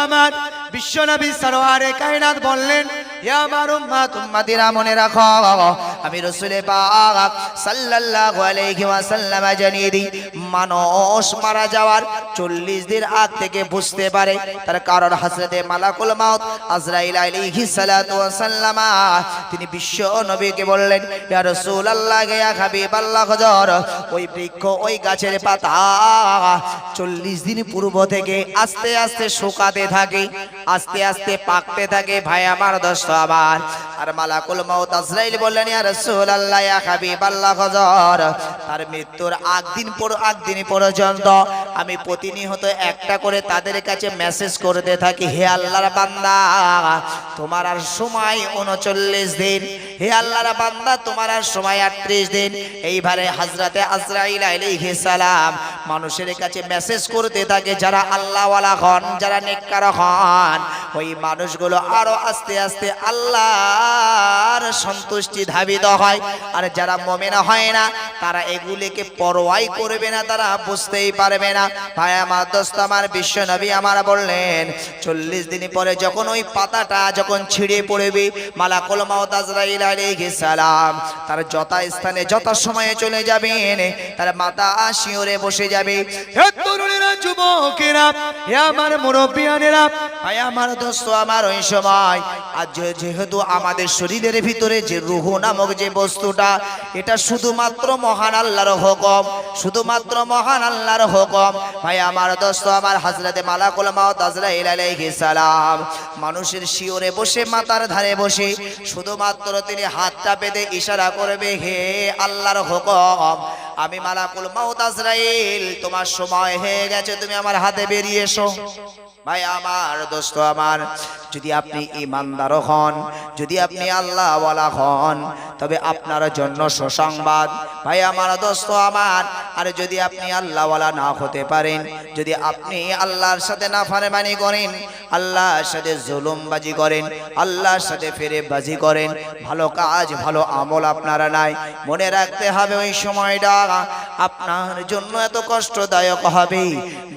আমার বিশ্বনবী সরওয়ারে কায়নাত বললেন, হে আমার উম্মত উম্মতিরা মনে রাখো, আমি রাসূল পাক সাল্লাল্লাহু আলাইহি ওয়াসাল্লাম জানিয়ে দিই, মানুষ মারা যাওয়ার 40 দিন আগ থেকে বুঝতে পারে। তার কারণ হযরতে মালাকুল মাউত আজরাইল আলাইহিস সালাতু ওয়াসাল্লাম তিনি বিশ্ব নবীকে বললেন, ইয়া রাসূলুল্লাহ ইয়া হাবিবাল্লাহ, হুজুর ওই বৃক্ষ ওই গাছের পাতা 40 দিন পূর্ব থেকে আস্তে আস্তে শুকাতে থাকে, আস্তে আস্তে পাকতে থাকে। ভাই আমার দোস্ত আমার, আর মালাকুল মাউত আজরাইল বললেন, ইয়া রাসূলুল্লাহ ইয়া হাবিবাল্লাহ, হুজুর তার মৃত্যুর আগ দিন পর্যন্ত আমি প্রতিনিয়ত একটা করে তাদের কাছে মেসেজ করতে থাকি, হে আল্লাহর বান্দা তোমার আর সময় 39 দিন, হে আল্লাহর বান্দা তোমার আর সময় 38 দিন। এইবারে হযরতে আজরাইল আলাইহিস সালাম মানুষের কাছে মেসেজ করতে থাকে, যারা আল্লাহওয়ালা হন, যারা নেককার হন, ওই মানুষগুলো আরো আস্তে আস্তে আল্লাহর সন্তুষ্টি ধাবিত হয়। আর যারা মুমিন হয় না, তারা এগুলিকে পরোয়াই করবে না, তারা বুঝতেই পারবে না। ভাই আমার দোস্ত আমার, বিশ্ব নবী আমার বললেন 40 দিন পরে যখন ওই পাতাটা যখন ছিঁড়ে পড়বে, মালাকুল মাউত আজরাইল আলাইহিস সালাম তার যথা স্থানে যথা সময়ে চলে যাবেন, তার মাথা শিওরে বসে যাবে। হে তরুণেরা, যুবকেরা, হে আমার মুরব্বিয়ানেরা, ভাই আমার দোস্ত আমার, ওই সময় আজ যেহেতু আমাদের শরীরের ভিতরে যে রূহ নামক যে বস্তুটা, এটা শুধুমাত্র মহান আল্লাহর হুকুম, শুধুমাত্র মহান আল্লাহর হুকুম। ভাই আমার দোস্ত আমার, হযরতে মালাকুল মাউত আজরাইল আলাইহিস সালাম মানুষের শিওরে বসে, মাথার ধারে বসে শুধুমাত্র তিনি হাতটা পেতে ইশারা করবে, হে আল্লাহর হুকুম, আমি মালাকুল মাউত আজরাইল তোমার সময় হয়ে গেছে, তুমি আমার হাতে বেরিয়ে এসো। ভাই আমার দোস্ত আমার, যদি আপনি ঈমানদার হন, যদি আপনি আল্লাহওয়ালা হন, তবে আপনার জন্য সুসংবাদ। ভাই আমার দোস্ত আমার, আর যদি আপনি আল্লাহওয়ালা না হতে পারেন, যদি আপনি আল্লাহর সাথে নাফরমানি করেন, আল্লাহর সাথে জুলুমবাজি করেন, আল্লাহর সাথে ফেরেববাজি করেন, ভালো কাজ ভালো আমল আপনারা নাই, মনে রাখতে হবে ওই সময়টা আপনার জন্য এত কষ্টদায়ক হবে।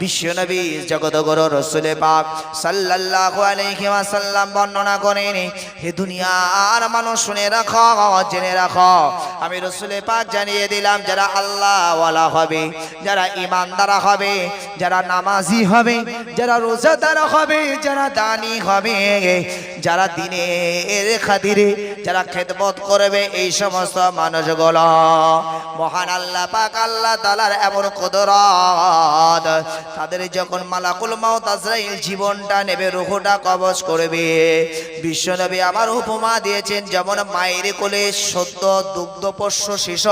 বিশ্বনবী জগৎগুরু রাসূল পাক সাল্লাল্লাহু আলাইহি ওয়াসাল্লাম বর্ণনা করেন, হে দুনিয়ার মানুষ শুনে রাখো, জেনে রাখো, আমি রাসূল পাক জানিয়ে দিলাম, যারা আল্লাহওয়ালা হবে, যারা ঈমানদার হবে, যারা নামাজি হবে, যারা রোজাদার হবে, যারা দানী হবে, যারা দ্বীনের খাতিরে যারা খেদমত করবে, এই সমস্ত মানুষগুলো মহান আল্লাহ পাক আল্লাহ তাআলার এমন কুদরত, তাদের যখন মালাকুল মাউত আজরাইল জীবনটা নেবে, রূহটা কবজ করবে, বিশ্বনবী আমার উপমা দিয়েছেন, যেমন মায়ের কোলে সদ্য দুগ্ধপোষ্য শিশু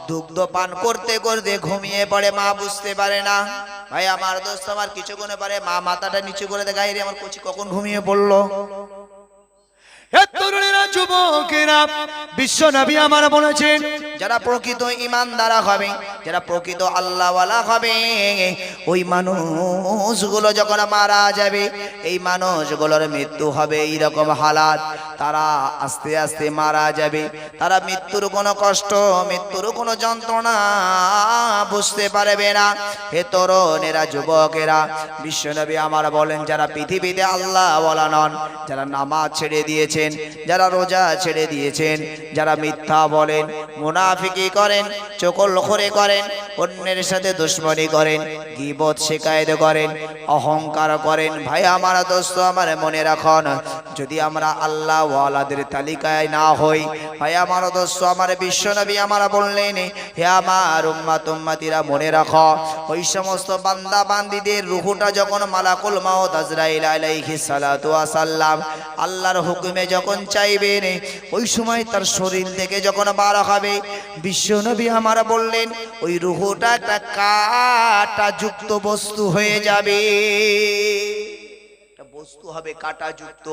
দুগ্ধ পান করতে করতে ঘুমিয়ে পড়ে, মা বুঝতে পারে না। ভাই আমার দোস্ত আমার, কিছুক্ষণ পরে মা মাথাটা নিচু করে দেখায়, রে আমার কচি কখন ঘুমিয়ে পড়লো। হে তরুণেরা, যুবকেরা, বিশ্ব নবী আমার বলেছেন, যারা প্রকৃত ঈমানদার হবে, যারা প্রকৃত আল্লাহওয়ালা হবে, ওই মানুষগুলো যখন মারা যাবে, এই মানুষগুলোর মৃত্যু হবে এইরকম হালাত, তারা আস্তে আস্তে মারা যাবে, তারা মৃত্যুর কোনো কষ্ট, মৃত্যুর কোনো যন্ত্রণা বুঝতে পারবে না। হে তরুণেরা, যুবকেরা, বিশ্ব নবী আমার বলেন, যারা পৃথিবীতে আল্লাহওয়ালা নন, যারা নামাজ ছেড়ে দিয়েছেন, যারা রোজা ছেড়ে দিয়েছেন, যারা মিথ্যা বলেন, মুনাফিকি করেন, চগলখড়ি করেন, অন্যের সাথে দুশমনি করেন, গীবত শিকায়ত করেন, অহংকার করেন, ভাই আমার দোস্ত আমার মনে রাখুন, যদি আমরা আল্লাহওয়ালাদের তালিকায় না হই, ভাই আমার দোস্ত আমার, বিশ্বনবী আমার বললেন, হে আমার উম্মত উম্মতিরা মনে রাখো, ওই সমস্ত বান্দা বান্দীদের রূহটা যখন মালাকুল মাউত আজরাইল আলাইহিস সালাতু ওয়া সাল্লাম আল্লাহর হুকুমে যখন চাইবেন, ওই সময় তার শরীর থেকে যখন বার হবে, বিশ্বনবী আমার বললেন, ওই রূহটা একটা কাঁটা যুক্ত বস্তু হয়ে যাবে, বস্তু হবে কাঁটা যুক্ত।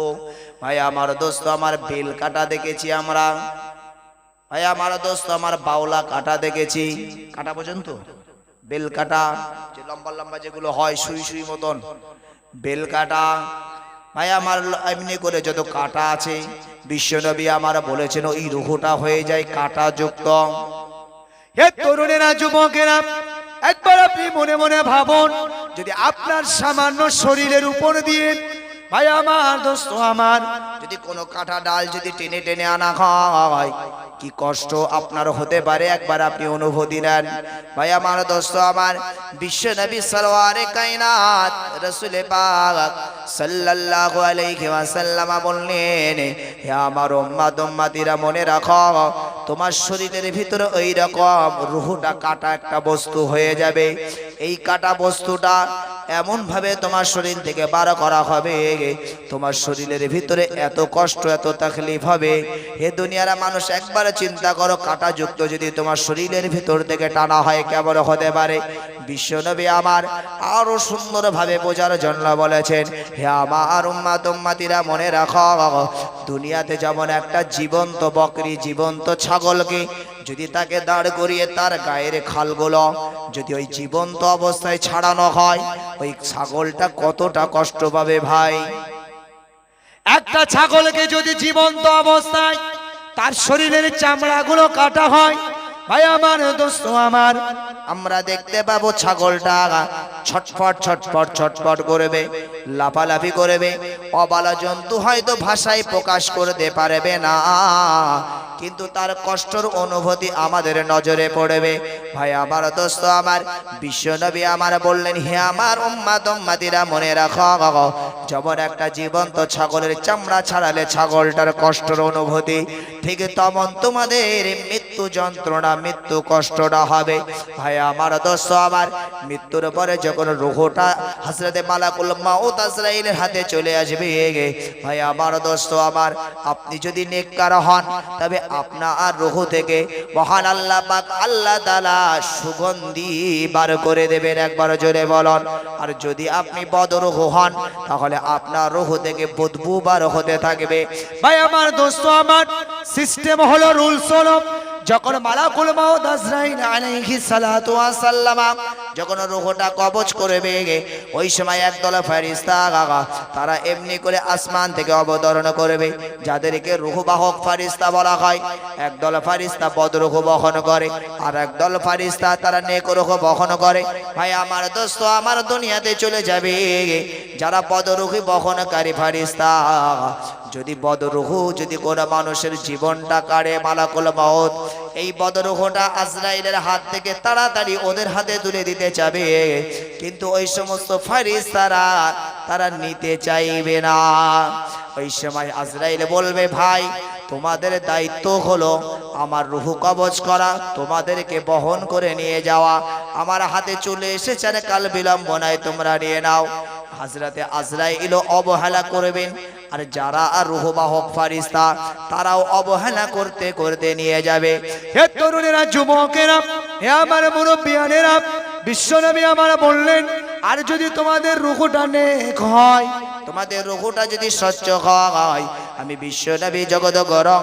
ভাই আমার দোস্ত আমার, বেল কাঁটা দেখেছি আমরা, ভাই আমার দোস্ত আমার, বাউলা কাঁটা দেখেছি, কাঁটা পর্যন্ত বেল কাঁটা, যে লম্বা লম্বা যেগুলো হয় সুই সুই মতন, বেল কাঁটা। ভাই আমার এমনি করে যত কাঁটা আছে, বিশ্বনবী আমার বলেছেন, ওই রূহটা হয়ে যায় কাঁটা যুক্ত। হে তরুণেরা, যুবকেরা, একবার আপনি মনে মনে ভাবুন, যদি আপনার সামান্য শরীরের উপর দিয়ে ভাই আমার দোস্ত আমার যদি কোনো কাঁটা ডাল যদি টেনে টেনে আনা হয় কি কষ্ট আপনার হতে পারে একবার আপনি অনুভূতি নেন। ভাই আমার দোস্ত আমার বিশ্ব নবী সরওয়ারে কায়নাত রাসূল পাক সাল্লাল্লাহু আলাইহি ওয়াসাল্লাম বললেন, হে আমার উম্মত উম্মতিরা মনে রাখো তোমার শরীরের ভিতরে ওই রকম রূহটা কাটা একটা বস্তু হয়ে যাবে। এই কাটা বস্তুটা এমন ভাবে তোমার শরীর থেকে বার করা হবে, তোমার শরীরের ভিতরে এত কষ্ট এত তাকলিফ হবে। হে দুনিয়ার মানুষ একবার চিন্তা করো, কাটা যুক্ত যদি তোমার শরীরের ভিতর থেকে টানা হয় কেমন হতে পারে। বিশ্বনবী আমার আরো সুন্দর ভাবে বোঝার জন্য বলেছেন, হে আমার উম্মত উম্মতিরা মনে রাখো দুনিয়াতে যেমন একটা জীবন্ত বকরি জীবন্ত ছাগলকে যদি তাকে দাঁড় করিয়ে তার গায়ের খালগুলো যদি ওই জীবন্ত অবস্থায় ছাড়ানো হয়, ওই ছাগলটা কতটা কষ্ট পাবে ভাই। একটা ছাগলকে যদি জীবন্ত অবস্থায় তার শরীরের চামড়াগুলো কাটা হয় ভাই আমার দোস্ত আমার, আমরা দেখতে পাবো ছাগলটা ছটফট ছটফট ছটফট করবে, লাফালাফি করবে। অবালা জন্তু হয়তো ভাষায় প্রকাশ করতে পারবে না, কিন্তু তার কষ্টের অনুভূতি আমাদের নজরে পড়বে। ভাই আমার দোস্ত আমার বিশ্বনবী আমার বললেন, হে আমার উম্মত উম্মতিরা মনে রাখো যেমন একটা জীবন্ত ছাগলের চামড়া ছাড়ালে ছাগলটার কষ্টের অনুভূতি, ঠিক তেমন তোমাদের মৃত্যু যন্ত্রণা মৃত্যু কষ্টটা হবে। ভাই আমার দোস্ত আমার মৃত্যুর পরে যখন রূহটা হযরতে মালাকুল মাউত আজরাইলের হাতে চলে আসবে, ভাই আমার দোস্ত আমার আপনি যদি নেককার হন তবে আপনার রূহ থেকে মহান আল্লাহ পাক আল্লাহ তাআলা সুগন্ধি বার করে দেবেন, একবার জোরে বলুন। আর যদি আপনি বদরূহ হন তাহলে আপনার রূহ থেকে বদবু বার হতে থাকবে। ভাই আমার দোস্ত আমার সিস্টেম হলো রুলস হলো যখন মালাকুল মাউত আজরাইল আলাইহিস সালাতু ওয়াস সালাম যখন রূহটা কবজ করবে, ওই সময় একদল ফেরেশতা তারা এমনি করে আসমান থেকে অবতরণ করবে, যাদেরকে রূহ বাহক ফেরেশতা বলা হয়। একদল ফেরেশতা বদরূহ বহন করে আর একদল ফেরেশতা তারা নেক রূহ বহন করে। ভাই আমার দোস্ত আমার দুনিয়াতে চলে যাবে যারা বদরূহ বহনকারী ফেরেশতা, যদি বদরূহ যদি কোনো মানুষের জীবনটা কাড়ে মালাকুল মাউত এই বদরূহটা আজরাইলের হাত থেকে তাড়াতাড়ি ওদের হাতে তুলে দিতে চাবে, কিন্তু ওই সমস্ত ফেরেশতারা তারা নিতে চাইবে না। ওই সময় আজরাইল বলবে, ভাই তোমাদের দায়িত্ব হলো আমার রূহ কবজ করা, তোমাদেরকে বহন করে নিয়ে যাওয়া। আমার হাতে চলে এসেছে, কাল বিলম্ব নাই, তোমরা নিয়ে নাও। হযরতে আজরাইল অবহেলা করবেন, আর যারা রূহ বাহক ফেরেশতা তারাও অবহেলা করতে করতে নিয়ে যাবে। হে তরুণেরা যুবকেরা হে আমার মুরব্বিয়ানেরা, বিশ্বনবী আমার বললেন, আর যদি তোমাদের রূহটা নেক হয়, তোমাদের রূহটা যদি স্বচ্ছ হয়, আমি বিশ্বনবী জগৎগুরু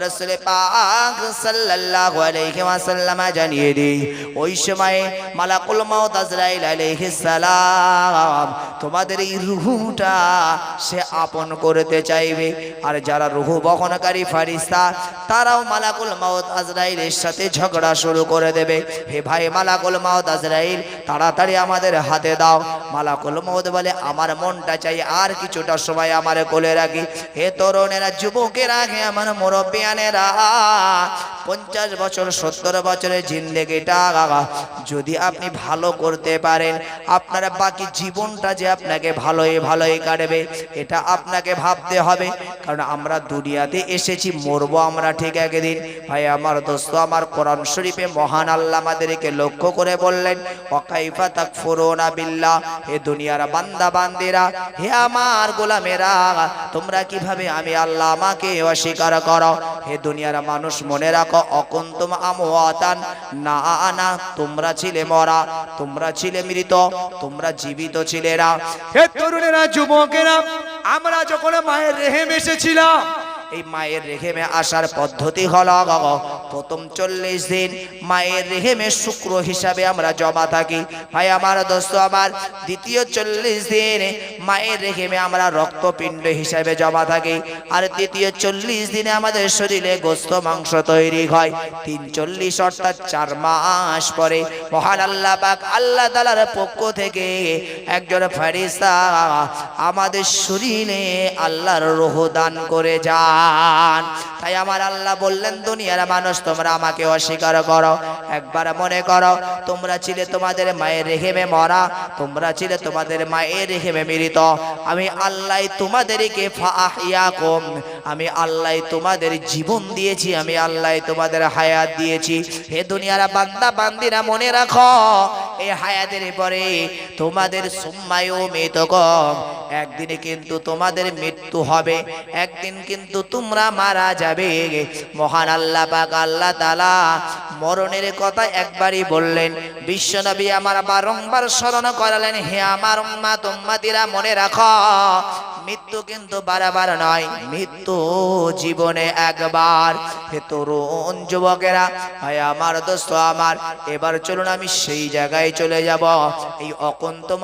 রাসূল পাক সাল্লাল্লাহু আলাইহি ওয়াসাল্লাম জানিয়ে দিই, ওই সময় মালাকুল মাউত আজরাইল আলাইহিস সালাম তোমাদের এই রূহটা সে আপন করতে চাইবে। আর যারা রূহ বহনকারী ফেরেশতা তারাও মালাকুল মাউত আজরাইলের সাথে ঝগড়া শুরু করে দেবে, হে ভাই মালাকুল মাউত আজরাইল তাড়াতাড়ি আমাদের হাতে দাও। মালাকুল মাউত বলে, আমার মনটা চাই আর কিছুটা সময় আমার কোলে রাখি। হে তরুণেরা যুবকেরা হে আমার মুরব্বিয়ানেরা, 50 বছর 70 বছরের জিন্দেগিটা যদি আপনি ভালো করতে পারেন, আপনার বাকি জীবনটা যে আপনাকে ভালোই ভালোই কাটবে এটা আপনাকে ভাবতে হবে। কারণ আমরা দুনিয়াতে এসেছি, মরবো আমরা ঠিক একদিন। ভাই আমার দোস্ত আমার কোরআন শরীফে মহান আল্লাহ আমাদেরকে লক্ষ্য করে বললেন, ওয়াকাইফা তাকফুরুনা বিল্লাহ, হে দুনিয়ার বান্দা বান্দিরা হে আমার গোলামেরা তোমরা কিভাবে আমি আল্লাহ আমাকে অস্বীকার করো। হে দুনিয়ার মানুষ মনে রাখো, অকুনতুম আমওয়াতান, না না তোমরা ছিলে মরা, তোমরা ছিলে মৃত, তোমরা জীবিত ছিলে না। হে তরুণেরা যুবকেরা, আমরা যখন মায়ের রেহেম এসেছিলাম এই মায়ের রেহেমে আসার পদ্ধতি হলো প্রথম 40 দিন মায়ের রেহেমে শুক্র হিসাবে আমরা জমা থাকি ভাই আমার দোস্ত আমার। দ্বিতীয় 40 দিন মায়ের রেহেমে আমরা রক্তপিণ্ড হিসাবে জমা থাকি। আর তৃতীয় 40 দিনে আমাদের শরীরে গোস্ত মাংস তৈরি হয়। 340 অর্থাৎ 4 মাস পরে মহান আল্লাহ পাক আল্লাহ তাআলার পক্ষ থেকে একজন ফেরেশতা আমাদের শরীরে আল্লাহর রূহ দান করে যান। তাই আমার আল্লাহ বললেন, দুনিয়ার মানুষ তোমরা আমাকে অস্বীকার করো, একবার মনে করো তোমরা ছিলে তোমাদের মায়ের রেহেমে মরা, তোমরা ছিলে তোমাদের মায়ের রেহেমে মৃত। আমি আল্লাহ তোমাদেরকে ফাহিয়াকুম, আমি আল্লাহ তোমাদের জীবন দিয়েছি, আমি আল্লাহ তোমাদের হায়াত দিয়েছি। হে দুনিয়ার বান্দা বান্দিরা মনে রাখো, এই হায়াতের পরে তোমাদের সুম্মায়ু মিতুকুম, একদিনে কিন্তু তোমাদের মৃত্যু হবে, একদিন কিন্তু তোমরা মারা যাবে। মহান আল্লাহ পাক আল্লাহ তাআলা মরণের কথা একবারই বললেন। বিশ্বনবী আমার বারংবার স্মরণ করালেন, হে আমার উম্মত উম্মতিরা মনে রাখো, মৃত্যু কিন্তু বারবার নয়, মৃত্যু জীবনে একবার। হে তরুণ যুবকেরা, ভাই আমার দোস্ত আমার, এবার চলুন আমি সেই জায়গায় চলে যাব। এই অকুন্তম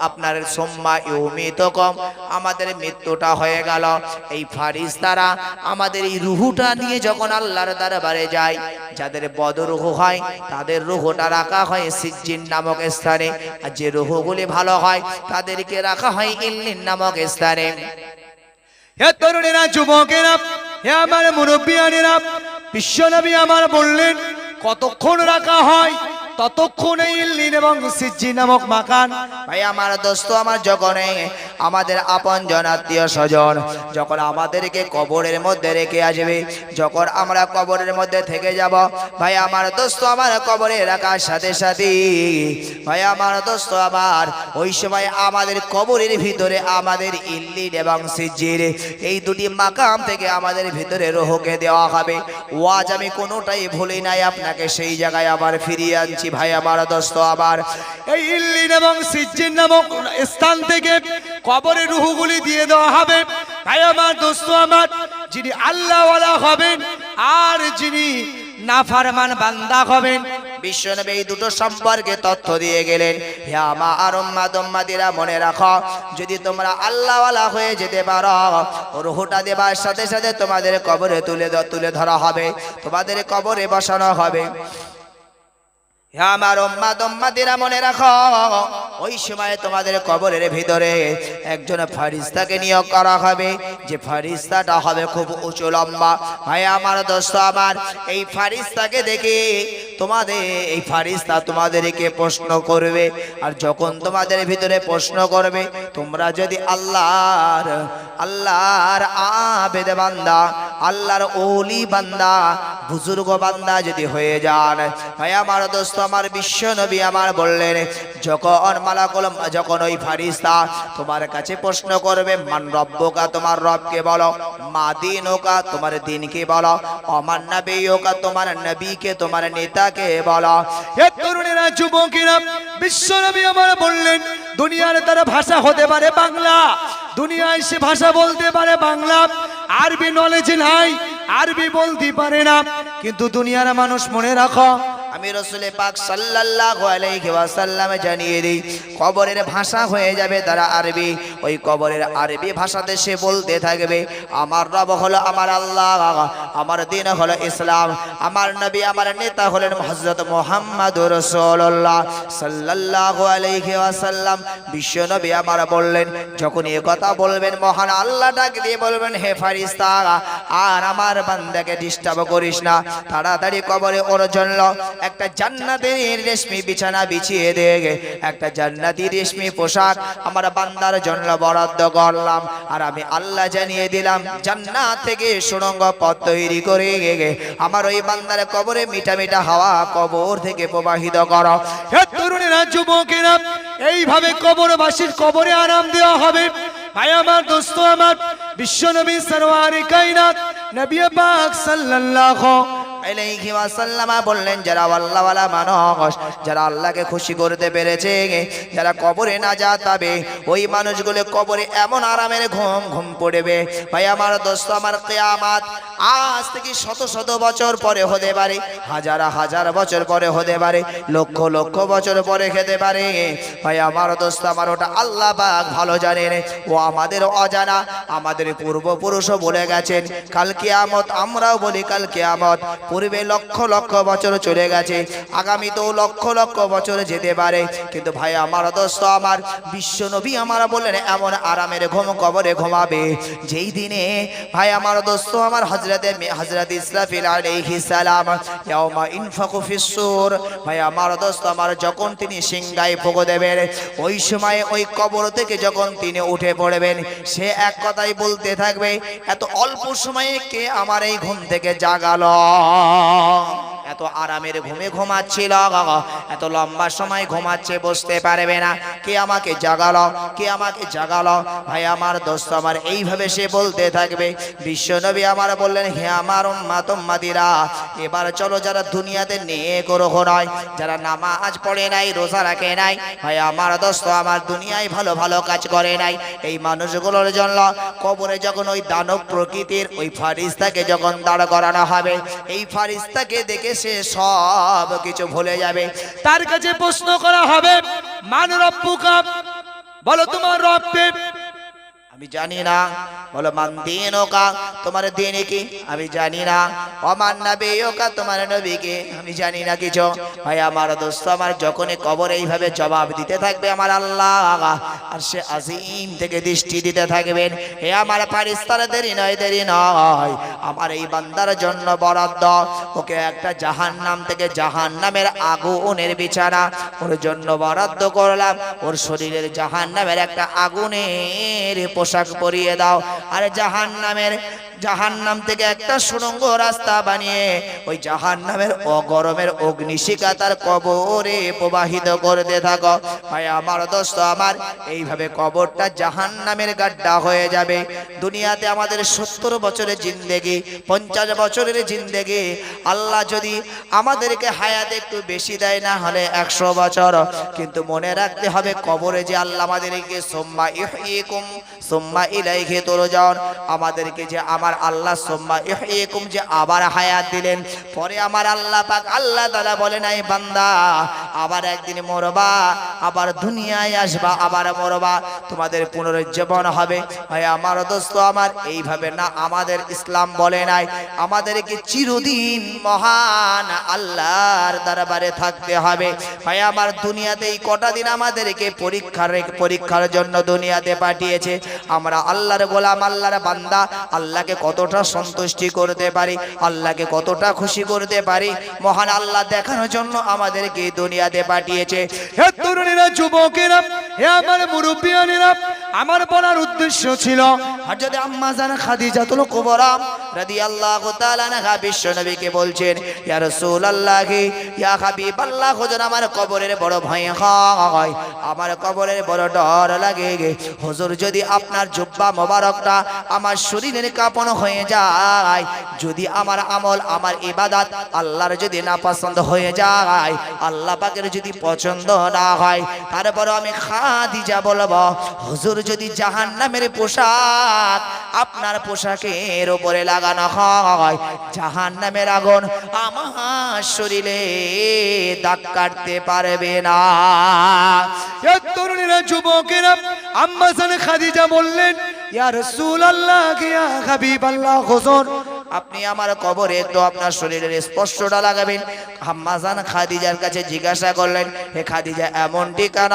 আপনার সুম্মা ইউমিতুকুম, আমাদের মৃত্যুটা হয়ে গেল। এই ফারিস্তারা আমাদের এই রুহুটা নিয়ে যখন আল্লাহর দরবারে যায়, যাদের বদরুহ হয় তাদের রুহুটা রাখা হয় সিজ্জিন নামক স্থানে, আর যে রুহুগুলি ভালো হয় তাদেরকে রাখা হয় ইল্লিন নামক স্থানে। হে তরুণেরা, যুবকেরা, হে আমার মুরব্বিয়ানেরা, বিশ্বনবী আমার বললেন কতক্ষণ রাখা হয়? ততক্ষণ এই ইল্লিন এবং সিজ্জিন নামক মাকান। ভাই আমার দোস্ত আমার, যখন আমাদের আপন জন আত্মীয় স্বজন যখন আমাদেরকে কবরের মধ্যে রেখে আসবে, যখন আমরা কবরের মধ্যে থেকে যাব, ভাই আমার দোস্ত আমার, কবরে রাখার সাথে সাথে ভাই আমার দোস্ত আমার, ওই সময় আমাদের কবরের ভিতরে আমাদের ইল্লিন এবং সিজ্জিন এই দুটি মাকাম থেকে আমাদের ভিতরে রুহকে দেওয়া হবে। ওয়াজ আমি কোনোটাই ভুলি নাই, আপনাকে সেই জায়গায় আবার ফিরিয়ে আনছি। ভাই আমার দোস্ত আমার, এই ইল্লিন এবং সিজ্জিন নামক স্থান থেকে কবরে রুহগুলি দিয়ে দেওয়া হবে। ভাই আমার দোস্ত আমার, যিনি আল্লাহওয়ালা হবেন আর যিনি নাফরমান বান্দা হবেন, বিশ্বনবী এই দুটো সম্পর্কে তথ্য দিয়ে গেলেন। হে আমার উম্মত উম্মতিরা মনে রাখো, যদি তোমরা আল্লাহওয়ালা হয়ে যেতে পারো, রুহটা দেবার সাথে সাথে তোমাদের কবরে তুলে ধরা হবে, তোমাদের কবরে বসানো হবে। আমার উম্মত উম্মতিরা মনে রাখো, ওই সময় তোমাদের কবরের ভিতরে একজন ফেরেশতাকে নিয়োগ করা হবে, যে ফেরেশতাটা হবে খুব উঁচু লম্বা। ভাই আমার দোস্ত আমার, এই ফেরেশতাকে দেখে তোমাদের এই ফেরেশতা তোমাদেরকে প্রশ্ন করবে। আর যখন তোমাদের ভিতরে প্রশ্ন করবে, তোমরা যদি আল্লাহর আবেদ বান্দা, আল্লাহর ওলি বান্দা, বুজুর্গ বান্দা যদি হয়ে যান, ভাই আমার দোস্ত আমার, বিশ্ব নবী আমার বললেন, যখন ওই ফেরেশতা তোমার কাছে প্রশ্ন করবে, মান রব্বুকা, তোমার রবকে বলো, মা দীনুকা, তোমার দিনকে বলো, অমান নবিয়ুকা, তোমার নবীকে, তোমার নেতাকে বলো। হে তরুণেরা, যুবকেরা, বিশ্ব নবী আমার বললেন, দুনিয়ার তার ভাষা হতে পারে বাংলা, দুনিয়ায় সে ভাষা বলতে পারে বাংলা, আরবি নলেজ নাই, আরবি বলতে পারে না, কিন্তু দুনিয়ার মানুষ মনে রাখো, আমি রাসূল পাক সাল্লাল্লাহু আলাইহি ওয়াসাল্লাম জানিয়ে দিই, কবরের ভাষা হয়ে যাবে তারা আরবি। ওই কবরের আরবি ভাষাতে সে বলতে থাকবে, আমার রব হলো আমার আল্লাহ, আমার দিন হলো ইসলাম, আমার নবী আমার নেতা হলেন হযরত মুহাম্মদুর রাসূলুল্লাহ সাল্লাল্লাহু আলাইহি ওয়াসাল্লাম। বিশ্ব নবী আমার বললেন, যখন এই কথা বলবেন, মহান আল্লাহ ডাক দিয়ে বলবেন, হে ফেরেশতা, আর আমার বান্দাকে ডিস্টার্ব করিস না, তাড়াতাড়ি কবরে ওর জন্য একটা জান্নাতের রেশমি বিছানা বিছিয়ে দে, একটা জান্নাতি রেশমি পোশাক আমার বান্দার জন্য বরাদ্দ করলাম। আর আমি আল্লাহ জানিয়ে দিলাম, জান্নাত থেকে সুড়ঙ্গ পথ তৈরি করে আমার ওই বান্দার কবরে মিঠা মিঠা হাওয়া কবর থেকে প্রবাহিত করো। হে তরুণেরা, যুবকেরা, এইভাবে কবরবাসীর কবরে আরাম দেওয়া হবে। ভাই আমার দোস্ত আমার, বিশ্বনবী সরওয়ারে কায়নাত নবী পাক সাল্লাল্লাহু আলাইহি ওয়াসাল্লাম বললেন, যারা আল্লাহওয়ালা মানুষ, যারা আল্লাহকে খুশি করতে পেরেছে, যারা কবরে নাজাত পাবে, ওই মানুষগুলো কবরে এমন আরামের ঘুম ঘুম পড়বে। ভাই আমার দোস্ত আমার, কিয়ামত আজ থেকে শত শত বছর পরে হতে পারে, হাজার হাজার বছর পরে হতে পারে, লক্ষ লক্ষ বছর পরে খেতে পারে। ভাই আমার দোস্ত আমার, ওটা আল্লাহ পাক ভালো জানেন, ও আমাদের অজানা। আমাদের পূর্বপুরুষও বলে গেছেন কাল কিয়ামত, আমরাও বলি কাল কিয়ামত। পূর্বে লক্ষ লক্ষ বছর চলে গেছে, আগামীতেও লক্ষ লক্ষ বছর যেতে পারে। কিন্তু ভাই আমার দোস্ত আমার, বিশ্ব নবী আমার বললেন এমন আরামের ঘুম কবরে ঘুমাবে যেই দিনে ভাই আমার দোস্ত আমার হযরত ইসরাফিল আলাইহিস সালাম ইয়াউমা ইনফাকু ফিস-সূর, ভাই আমার দোস্ত আমার, যখন তিনি সিংহায় ফুঁক দেবেন, ওই সময় ওই কবর থেকে যখন তিনি উঠে পড়বেন, সে এক কথাই বলতে থাকবে, এত অল্প সময়ে কে আমার এই ঘুম থেকে জাগালো? এত আরামের ঘুমে ঘুমাচ্ছিল, এত লম্বা সময় ঘুমাচ্ছে, বুঝতে পারবে না, কে আমাকে জাগালো, কে আমাকে জাগালো? ভাই আমার দোস্ত আমার, এইভাবে সে বলতে থাকবে। বিশ্বনবী আমার বললেন, হে আমার উম্মত উম্মতিরা, এবার চলো যারা দুনিয়াতে নেক ও নয়, যারা নামাজ পড়ে নাই, রোজা রাখে নাই, ভাই আমার দোস্ত আমার, দুনিয়ায় ভালো ভালো কাজ করে নাই, এই মানুষগুলোর জন্য কবরে যখন ওই দানব প্রকৃতির ওই ফারিস্তাকে যখন দাঁড় করানো হবে, এই ফারিস্তাকে দেখে সে সব কিছু ভুলে যাবে। তার কাছে প্রশ্ন করা হবে, মান রব্বুকা, বলো তোমার রব কে? আমি জানি না। বলো মান দীনুকা, তোমার দিন কি? আমি জানি না। ওমান নবিয়ুকা, তোমার নবী কে? আমি জানি না কিছু। ভাই আমার দোস্ত আমার, যখনই কবর এইভাবে জবাব দিতে থাকবে আমার আল্লাহ, আর সে আজিম থেকে দৃষ্টি দিতে থাকবেন, হে আমার ফারিস্তারা, দেরি নয়, দেরি নয়, আমার এই বান্দার জন্য বরাদ্দ, ওকে একটা জাহান্নাম থেকে জাহান্নামের আগুনের বিছানা ওর জন্য বরাদ্দ করলাম, ওর শরীরের জাহান্নামের একটা আগুনের পোশাক পরিয়ে দাও, আর জাহান্নাম থেকে একটা সুড়ঙ্গ রাস্তা বানিয়ে ওই জাহান্নামের গরমের অগ্নিশিখা তার কবরে প্রবাহিত করতে থাকো। ভাই আমার দোস্ত আমার, এইভাবে কবরটা জাহান্নামের গাড্ডা হয়ে যাবে। দুনিয়াতে আমাদের 70 বছরের জিন্দেগি, 50 বছরের জিন্দেগি, আল্লাহ যদি আমাদেরকে হায়াত একটু বেশি দেয়, না হলে 100 বছর, কিন্তু মনে রাখতে হবে কবরে যে আল্লাহ আমাদেরকে সুম্মা ইহয়িকুম সুম্মা ইলাইহি তুরজাউন, আমাদেরকে যে আমার আল্লাহ সুম্মা ইহয়িকুম যে আবার হায়াত দিলেন, পরে আমার আল্লাহ পাক আল্লাহ তাআলা বলেন, এই বান্দা আবার একদিন মরবা, আবার দুনিয়ায় আসবা, আবার মরবা, তোমাদের পুনরুজ্জীবন হবে। ভাই আমার দোস্ত আমার, এইভাবে না, আমাদের ইসলাম বলে নাই আমাদেরকে চিরদিন মহান আল্লাহর দরবারে থাকতে হবে। ভাই আমার, দুনিয়াতে এই কটা দিন আমাদেরকে পরীক্ষার জন্য দুনিয়াতে পাঠিয়েছে। আমরা আল্লাহর গোলাম, আল্লাহর বান্দা, আল্লাহকে কতটা সন্তুষ্টি করতে পারি, আল্লাহকে কতটা খুশি করতে পারি, মহান আল্লাহ দেখানোর জন্য আমাদেরকে দুনিয়াতে পাঠিয়েছে। হে তরুণীরা, যুবকেরা, হে আমার মুরব্বিয়ানেরা, আমার বলার উদ্দেশ্য ছিল, হযরত আম্মা জান খাদিজাতুল কুবরা রাদিয়াল্লাহু তাআলা আনহা বিশ্ব নবীকে বলছেন, ইয়া রাসূলুল্লাহ, ইয়া হাবিবাল্লাহ, হুজুর আমার কবরের বড় ভয় হয়, আমার কবরের বড় ডর লাগে, হুজুর যদি আপনার জুব্বা মোবারকটা আমার শরীরের কাপড় হয়ে যায়, যদি আমার আমল, আমার ইবাদত আল্লাহর যদি না পছন্দ হয়ে যায়, আল্লাহ পাকের যদি পছন্দ না হয়, তারপর আমি খাদিজা বলবো, হুজুর যদি জাহান্নামের পোশাক আপনার পোশাকের উপরে লাগানো হয়, জাহান্নামের আগুন আমার শরীরে দাগ কাটতে পারবে না। হে তরুণীরা, যুবকেরা, আম্মা জান খাদিজা বললেন, ইয়া রাসূলুল্লাহ, ইয়া হাবিবাল্লাহ, হুজুর আপনি আমার কবরে একটু আপনার শরীরের স্পর্শটা লাগাবেন। আম্মা জান খাদিজার কাছে জিজ্ঞাসা করলেন, হে খাদিজা, এমনটি কেন?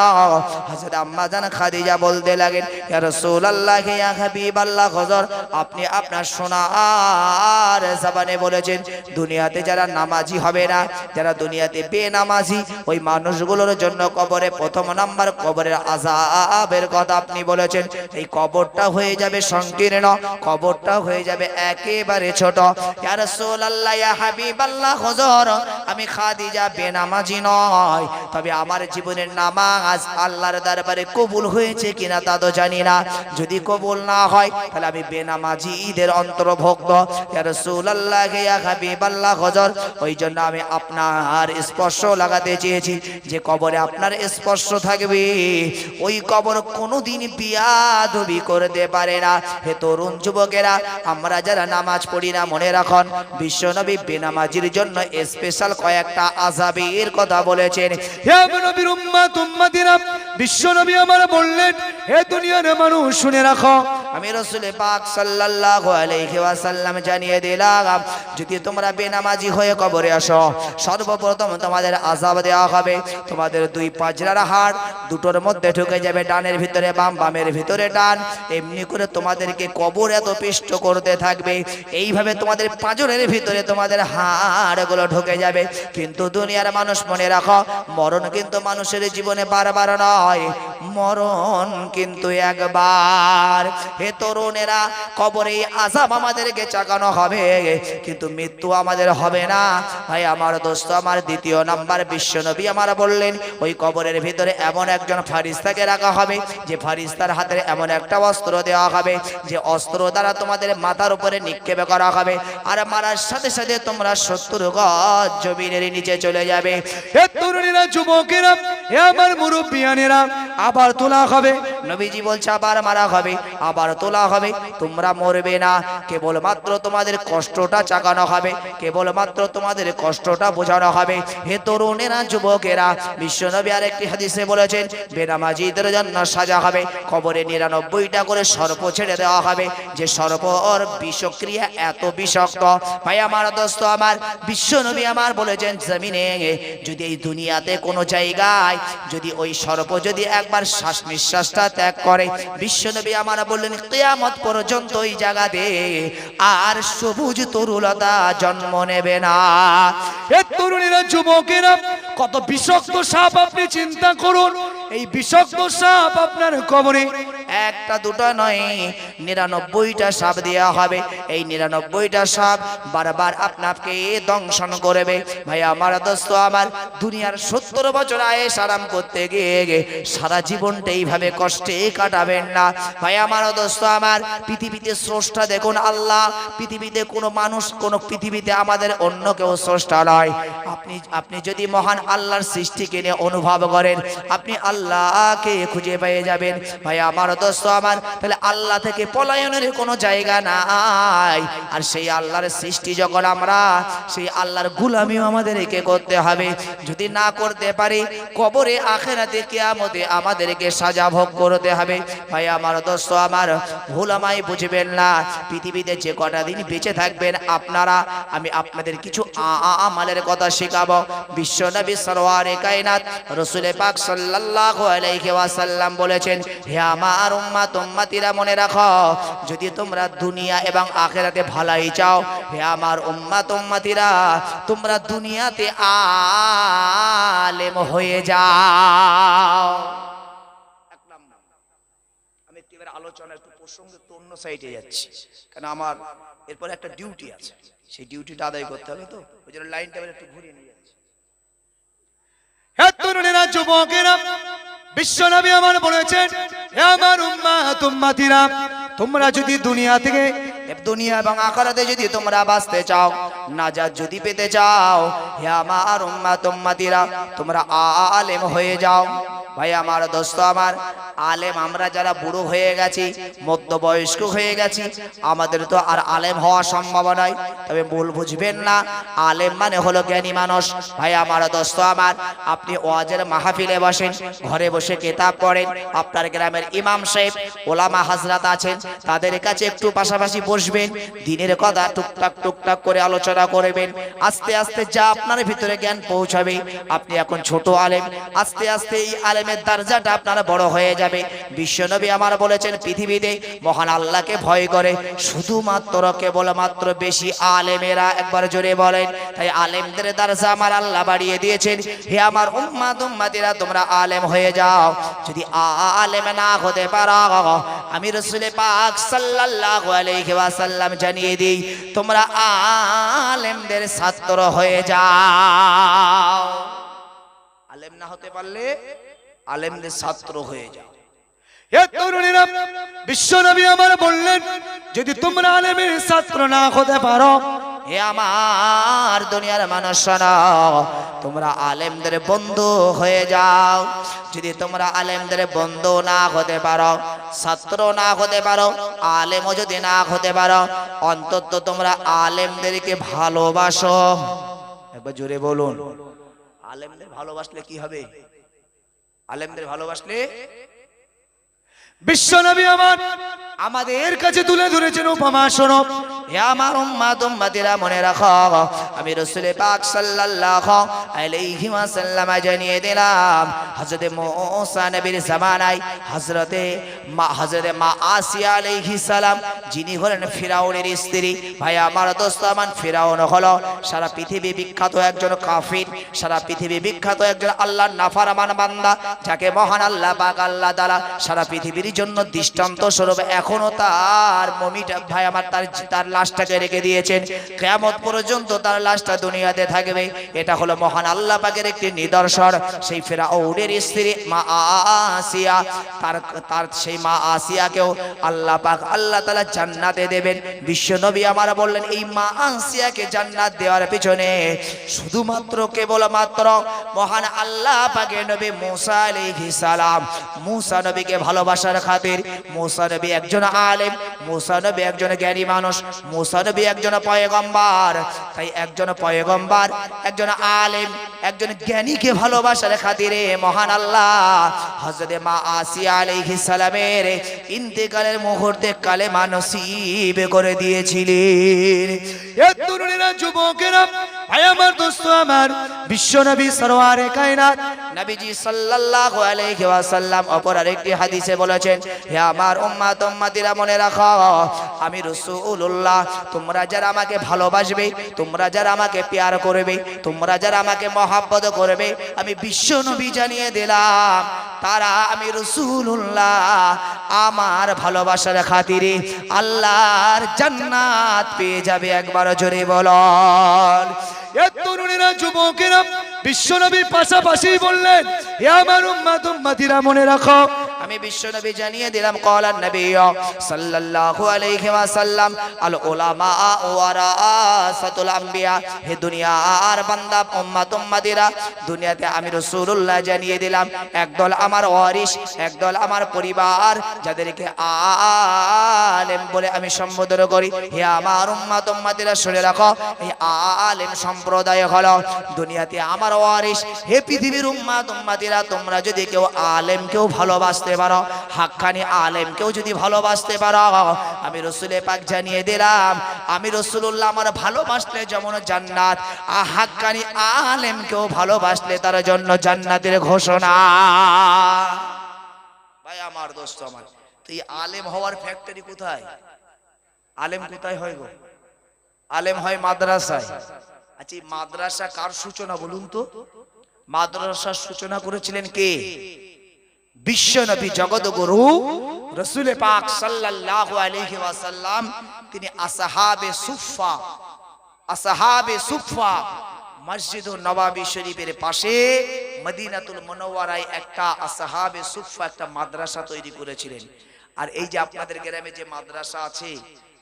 হযরত আম্মা জান খাদিজা বলতে লাগেন, ইয়া রাসূলুল্লাহ, ইয়া হাবিবাল্লাহ, হুজুর আপনি আপনার সোনার জবানে বলেছেন, দুনিয়াতে যারা নামাজি হবে না, যারা দুনিয়াতে বেনামাজি, ওই মানুষগুলোর জন্য কবরে প্রথম নাম্বার কবরের আযাবের কথা আপনি বলেছেন। এই কবরটা হয়ে যাবে সংকীর্ণ, কবরটা হয়ে যাবে একেবারে ছোট, ছোট। ইয়া রাসূলুল্লাহ, ইয়া হাবিবাল্লাহ, হুজুর আমি খাদিজা বেনামাজি নয়, তবে আমার জীবনের নামাজ আল্লাহর দরবারে কবুল হয়েছে কিনা তা তো জানি না। যদি কবুল না হয় তাহলে আমি বেনামাজিদের অন্তর্ভুক্ত। ইয়া রাসূলুল্লাহ, ইয়া হাবিবাল্লাহ, হুজুর ওই জন্য আমি আপনার স্পর্শ লাগাতে চেয়েছি। যে কবরে আপনার স্পর্শ থাকবে ওই কবর কোনোদিন বিয়াদবি করতে পারে না। হে তরুণ যুবকেরা, আমরা যারা নামাজ পড়ি না, মনে রাখুন বিশ্বনবী বেনামাজির জন্য স্পেশাল কয়েকটা আযাবের কথা বলেছেন। হে নবীর উম্মত উম্মতিরা, বিশ্বনবী আমার বললেন, হে দুনিয়ার মানুষ শুনে রাখো, আমি রাসূল পাক সাল্লাল্লাহু আলাইহি ওয়াসাল্লাম জানিয়ে দিলাম, যদি তোমরা বেনামাজি হয়ে কবরে আসো, সর্বপ্রথম তোমাদের আযাব দেওয়া হবে। তোমাদের দুই পাজরার হাড় দুটোর মধ্যে ঢুকে যাবে, ডানের ভিতরে বাম, বামের ভিতরে ডান। এমনি করে তোমাদেরকে কবর এত পিষ্ট করতে থাকবে, এইভাবে তোমাদের পাঁজরের ভিতরে তোমাদের হাড়গুলো ঢুকে যাবে। কিন্তু দুনিয়ার মানুষ মনে রাখো, মরণ কিন্তু মানুষের জীবনে বারবার নয়, মরণ কিন্তু একবার। হে তরুণেরা, কবরে আযাব আমাদেরকে চাকানো হবে, কিন্তু মৃত্যু আমাদের হবে না। ভাই আমার দোস্ত আমার, দ্বিতীয় নাম্বার বিশ্বনবী আমার বললেন, ওই কবরের ভিতরে এমন একজন ফারিস্তাকে রাখা হবে, যে ফারিস্তার হাতে এমন একটা অস্ত্র দেওয়া হবে, যে অস্ত্র দ্বারা তোমাদের মাথার উপরে নিক্ষেপ করা হবে, আর মারার সাথে সাথে তোমরা 70 গজ জমিনের নিচে চলে যাবে। হে তরুণীরা, যুবকেরা, হে আমার মুরব্বিয়ানেরা, আবার তোলা হবে। নবীজি বলছে আবার মারা হবে, আবার তোলা হবে। তোমরা মরবে না, কেবলমাত্র তোমাদের কষ্টটা চাকানো হবে, কেবলমাত্র তোমাদের কষ্টটা বোঝানো হবে। হে তরুণেরা, যুবকেরা, বিশ্বনবী আরেকটি হাদিসে বলেছেন, বেনামাজিদের জন্য সাজা হবে, কবরে 99টা করে সর্প ছেড়ে দেওয়া হবে, যে সর্পর বিষক্রিয়া এত বিষাক্ত। ভাই আমার দোস্ত আমার, বিশ্বনবী আমার বলেছেন, জমিনে যদি এই দুনিয়াতে কোনো জায়গায় যদি ওই সর্প যদি একবার শ্বাস নিঃশ্বাসটা ত্যাগ করে, বিশ্বনবী আমার বললেন, কিয়ামত পর্যন্ত ওই জায়গাতে আর সবুজ তরুলতা জন্ম নেবে না। হে তরুণীরা, যুবকেরা, কত বিষাক্ত সাপ আপনি চিন্তা করুন। এই বিষাক্ত সাপ আপনার কবরে একটা দুটো নয়, 99টা সাপ দেওয়া হবে। এই 99টা সাপ বারবার আপনাকে দংশন করবে। ভাই আমার দোস্ত আমার, দুনিয়ার 70 বছর আয়েশ আরাম করতে গিয়ে সারা জীবনটা এইভাবে কষ্টে কাটাবেন না। ভাই আমার দোস্ত আমার, পৃথিবীতে স্রষ্টা দেখুন আল্লাহ, পৃথিবীতে কোনো মানুষ, কোনো পৃথিবীতে আমাদের অন্য কেউ স্রষ্টা নয়। আপনি যদি মহান আল্লাহর সৃষ্টিকে নিয়ে অনুভব করেন, আপনি আল্লাহকে খুঁজে পেয়ে যাবেন। ভাই আমার দোস্ত আমার, তাহলে আল্লাহ থেকে পলায়নের কোনো জায়গা নাই। আর সেই আল্লাহর সৃষ্টি যখন আমরা, সেই আল্লাহর গোলামিও আমাদেরকে করতে হবে। যদি না করতে পারি, কবরে আখিরাতে কিয়ামতে আমাদেরকে সাজা ভোগ করতে হবে। ভাই আমার দোস্ত আমার, ভুলামাই বুঝবেন না, পৃথিবীতে যে কটা দিন বেঁচে থাকবেন আপনারা, আমি আপনাদের কিছু আমালের কথা শেখাবো। বিশ্বনবী সরওয়ারে কায়নাত রাসূল পাক সাল্লাল্লাহু আলাইহি ওয়াসাল্লাম বলেছেন, হে আমার উম্মত উম্মতিরা, মনে রাখো, যদি তোমরা দুনিয়া এবং আখিরাতে ভালাই চাও, হে আমার উম্মত উম্মতিরা, তোমরা দুনিয়াতে আলেম হয়ে যাও। আমি এবার আলোচনা একটু প্রসঙ্গে অন্য সাইডে যাচ্ছি, কারণ আমার এরপর একটা ডিউটি আছে, সেই ডিউটিটা আদায় করতে হবে, তো ওই জন্য লাইনটা একটু ঘুরিয়ে নিয়ে যাচ্ছি। হে তরুণীরা, যুবকেরা, বিশ্বনবী আমার বলেছেন, হে আমার উম্মত উম্মতিরা, তোমরা যদি দুনিয়া থেকে, দুনিয়া এবং আখিরাতে যদি তোমরা বাঁচতে চাও, নাজাত যদি পেতে চাও, হে আমার উম্মত উম্মতিরা, তোমরা আলেম হয়ে যাও। ভাই আমার দোস্ত আমার, আলেম আমরা যারা বুড়ো হয়ে গেছি, মধ্যবয়স্ক হয়ে গেছি, আমাদের তো আর আলেম হওয়া সম্ভব নয়। তবে ভুল বুঝবেন না, আলেম মানে হলো জ্ঞানী মানুষ। ভাই আমার দোস্ত আমার, আপনি ওয়াজের মাহফিলে বসেন, ঘরে বসে কিতাব পড়েন, আপনার গ্রামের ইমাম সাহেব, ওলামা হাজরাত আছেন, তাদের কাছে একটু পাশাপাশি বসবেন, দিনের কথা টুকটাক টুকটাক করে আলোচনা করবেন। আস্তে আস্তে যা আপনার ভিতরে জ্ঞান পৌঁছাবে, আপনি এখন ছোট আলেম, আস্তে আস্তে এই আলেমের দরজাটা আপনার বড় হয়ে যাবে। বিশ্বনবী আমার বলেছেন, পৃথিবীতে মহান আল্লাহকে ভয় করে শুধুমাত্র কেবলমাত্র বেশি আলেমেরা। একবার জোরে বলেন। তাই আলেমদের দরজা আমার আল্লাহ বাড়িয়ে দিয়েছেন। হে আমার উম্মত উম্মতিরা, তোমরা আলেম হয়ে যাও। যদি আলেম না হতে পারো, আমি রাসূল পাক সাল্লাল্লাহু আলাইহি ওয়াসাল্লাম জানিয়ে দিই, তোমরা আলেমদের ছাত্র হয়ে যাও। আলেম না হতে পারলে আলেমদের ছাত্র হয়ে যাও। এ তরুণীরা, বিশ্বনবী আমার বললেন, যদি তোমরা আলেমের ছাত্র না হতে পারো, হে আমার দুনিয়ার মানুষ শোনো, তোমরা আলেমদের বন্ধু হয়ে যাও। যদি তোমরা আলেমদের বন্ধু না হতে পারো, ছাত্র না হতে পারো, আলেমও যদি না হতে পারো, অন্তত তোমরা আলেমদেরকে ভালোবাসো। একবার জোরে বলুন, আলেমদের ভালোবাসলে কি হবে? আলেমদের ভালোবাসলে বিশ্বনবী আমার আমাদের কাছে তুলে ধরেছেন উপমা। শোনো, হে আমার উম্মাত উম্মতিরা, মনে রাখো, আমি রাসূল পাক সাল্লাল্লাহু আলাইহি ওয়াসাল্লাম জানিয়ে দিলাম, হযরত মুসা নবীর জামানায় হযরতে মা আসিয়া আলাইহিস সালাম, যিনি হলেন ফিরাউনের স্ত্রী। ভাই আমার দোস্ত আমার, ফিরাউন হলো সারা পৃথিবী বিখ্যাত একজন কাফির, সারা পৃথিবী বিখ্যাত একজন আল্লাহর নাফরমান বান্দা, যাকে মহান আল্লাহ পাক আল্লাহ তাআলা সারা পৃথিবীর জন্য দৃষ্টান্ত স্বরূপ এখনো তার মমিটা, ভাই আমার, তার লাশটাকে রেখে দিয়েছেন। কিয়ামত পর্যন্ত তার লাশটা দুনিয়াতে থাকবে। এটা হলো মহান আল্লাহ পাকের একটি নিদর্শন। সেই ফিরাউনের স্ত্রী মা আসিয়া, তার সেই মা আসিয়াকেও আল্লাহ পাক আল্লাহ তাআলা জান্নাতে দেবেন। বিশ্বনবী আমার বললেন, এই মা আসিয়াকে জান্নাত দেওয়ার পিছনে শুধুমাত্র কেবলমাত্র মহান আল্লাহ পাকের নবী মুসা আলাইহিস সালাম, মুসা নবীকে ভালোবাসার খাতির। মুসা নবী একজন আলেম, মুসা নবী একজন জ্ঞানী মানুষ, মুসা নবী একজন পয়গম্বর। তাই একজন পয়গম্বর, একজন আলেম, একজন জ্ঞানীকে ভালোবাসার খাতিরে মহান আল্লাহ হযরত মা আসিয়া আলাইহিস সালামের ইন্তেকালের মুহূর্তে কালেমা নসিব করে দিয়েছিলেন। এ তরুণীরা, যুবকেরা, ভাই আমার, দোস্ত আমার, বিশ্বনবী সরওয়ারে কায়নাত নবীজি সাল্লাল্লাহু আলাইহি ওয়াসাল্লাম অপর আরেকটি হাদিসে বলেছেন, হে আমার উম্মাত উম্মতিরা, মনে রাখো, আমি রাসূলুল্লাহ, তোমরা যারা আমাকে ভালোবাসবে, তোমরা যারা আমাকে প্যার করবে, তোমরা যারা আমাকে মহব্বত করবে, আমি বিশ্বনবী জানিয়ে দিলাম, তারা আমি রাসূলুল্লাহ আমার ভালোবাসার খাতিরে আল্লাহর জান্নাত পেয়ে যাবে। একবার জোরে বলুন। এ তরুণীরা, যুবকেরা, বিশ্বনবীর পাশাপাশি বললেন, হে আমার উম্মাত উম্মতিরা, মনে রাখো, আমি বিশ্বনবী জানিয়ে দিলাম, ক্বালান নবী সাল্লাল্লাহু আলাইহি ওয়াসাল্লাম, আল উলামা ওয়ারাসাতুল আম্বিয়া। হে দুনিয়ার বান্দা উম্মাত উম্মতিরা, দুনিয়াতে আমি রাসূলুল্লাহ জানিয়ে দিলাম, একদল আমার ওয়ারিস, একদল আমার পরিবার, যাদেরকে আলেম বলে আমি সম্বোধন করি। হে আমার উম্মাত উম্মতিরা, শুনে রাখো, এই আলেম সম্প্রদায় হলো দুনিয়াতে আমার ওয়ারিস। হে পৃথিবীর উম্মাত উম্মতিরা, তোমরা যদি কেউ আলেমকেও ভালোবাসতে পারো, হাক্কানি আলেমকেও যদি ভালোবাসতে পারো, আমি রাসূল পাক জানিয়ে দিলাম, আমি রাসূলুল্লাহ আমার ভালোবাসলে যেমন জান্নাত, হাক্কানি আলেমকেও ভালোবাসলে তার জন্য জান্নাতের ঘোষণা। ভাই আমার, দোস্ত আমার, তো এই আলেম হওয়ার ফ্যাক্টরি কোথায়? আলেম কোথায় হয় গো? আলেম হয় মাদ্রাসায়। আচ্ছা, এই মাদ্রাসা কার সূচনা বলুন তো? মাদ্রাসার সূচনা করেছিলেন কে? বিশ্বনবী জগৎগুরু রাসূল পাক সাল্লাল্লাহু আলাইহি ওয়াসাল্লাম। তিনি আসহাবে সুফা মসজিদুন নববী শরীফের পাশে মদিনাতুল মুনাওয়ারায় একটা আসহাবে সুফা একটা মাদ্রাসা তৈরি করেছিলেন। আর এই যে আপনাদের গ্রামে যে মাদ্রাসা আছে,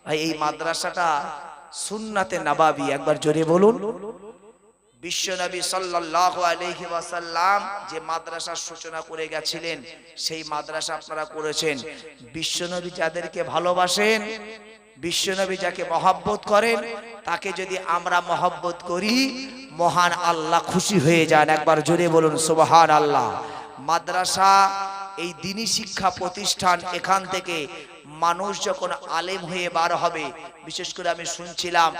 ভাই, এই মাদ্রাসাটা সুন্নাতে নববী। একবার জোরে বলুন। বিশ্বনবী সাল্লাল্লাহু আলাইহি ওয়াসাল্লাম যে মাদ্রাসার সূচনা করে গেছিলেন, সেই মাদ্রাসা আপনারা করেছেন। বিশ্বনবী যাদেরকে ভালোবাসেন, বিশ্বনবী যাকে মহব্বত করেন, তাকে যদি আমরা মহব্বত করি, মহান আল্লাহ খুশি হয়ে যান। একবার জোরে বলুন সুবহানাল্লাহ। মাদ্রাসা এই দ্বীনি শিক্ষা প্রতিষ্ঠান, এখান থেকে মানুষ যখন আলেম হয়ে বার হবে, বিশেষ করে আমি শুনছিলাম,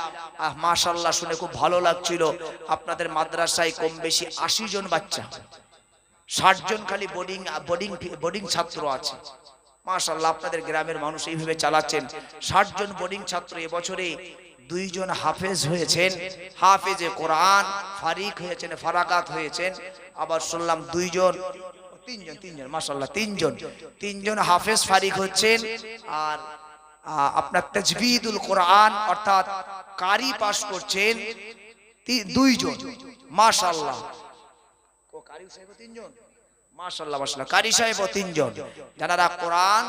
মাশাআল্লাহ, শুনে খুব ভালো লাগছিল, আপনাদের মাদ্রাসায় কম বেশি 80 জন বাচ্চা, 60 জন খালি বোর্ডিং ছাত্র আছে। মাশাআল্লাহ, আপনাদের গ্রামের মানুষ এইভাবে চালাচ্ছেন। 60 জন বোর্ডিং ছাত্র। এবছরে 2 জন হাফেজ হয়েছেন, হাফেজে কোরআন, ফারিক হয়েছেন, ফারাকাত হয়েছেন। আবার শুনলাম 2 জন, তিনজন মাশাআল্লাহ, তিনজন হাফেজ ফারিক হচ্ছেন। আর আপনার তাজবিদুল কোরআন অর্থাৎ কারি পাশ করছেন দুইজন, মাশাআল্লাহ। কারি সাহেব তিনজন, মাশাআল্লাহ মাশাআল্লাহ। কারি সাহেব তিনজন, যারা কোরআন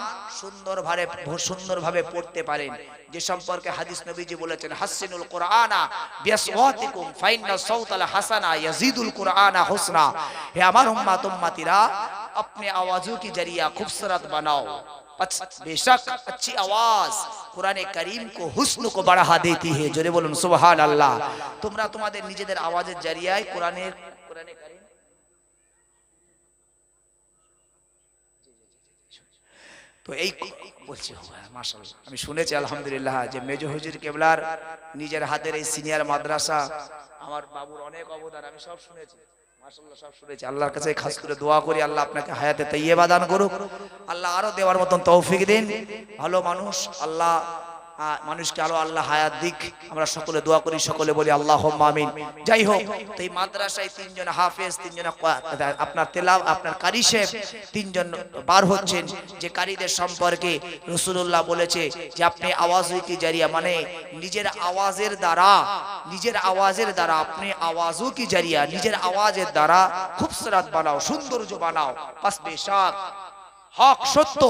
সুন্দরভাবে পড়তে পারেন, যে সম্পর্কে হাদিস নবীজি বলেছেন হাসিনুল কোরআনা বিআসওয়াতিকুম ফাইন্না সাওতাল হাসানা ইয়াজিদুল কোরআনা হুসনা। হে আমার উম্মত উম্মতিরা, अपने आवाजों की जरिया खूबसूरत बनाओ, बेशक अच्छी आवाज कुरान करीम को हुस्न को बढ़ा देती है। जोरे बोलुन सुभान अल्लाह। তোমরা তোমাদের নিজেদের আওয়াজের জারিয়ায় কোরআনে করিম তো এই বলছি মাশাআল্লাহ। আমি শুনেছি আলহামদুলিল্লাহ যে মেজো হুজুর কেবলার নিজের হাতের এই সিনিয়র মাদ্রাসা, আমার বাবুর অনেক অবদান, আমি সব শুনেছি মাশাআল্লাহ, সব শুনেছি। আল্লাহর কাছে খাস করে দোয়া করি আল্লাহ আপনাকে হায়াতে তাইয়্যিবা দান করুক, আল্লাহ আরো দেওয়ার মতন তৌফিক দিন। ভালো মানুষ, আল্লাহ মানুষকে আলো আল্লাহ হায়াত দিক, আমরা সকলে দোয়া করি, সকলে বলি আল্লাহুম্মা আমিন। যাই হোক, তো এই মাদ্রাসায় তিনজন হাফেজ, তিনজন আপনার তেলাওয়াত, আপনার কারি সাহেব তিনজন বার হচ্ছেন, যে কারীদের সম্পর্কে রাসূলুল্লাহ বলেছে যে আপনি আওয়াজই কি জারিয়া, মানে নিজের আওয়াজের দ্বারা আপনি আওয়াজও কি জারিয়া, নিজের আওয়াজের দ্বারা খুবসুরত বানাও, সৌন্দর্য বানাও। বাস বেশক হক সত্য,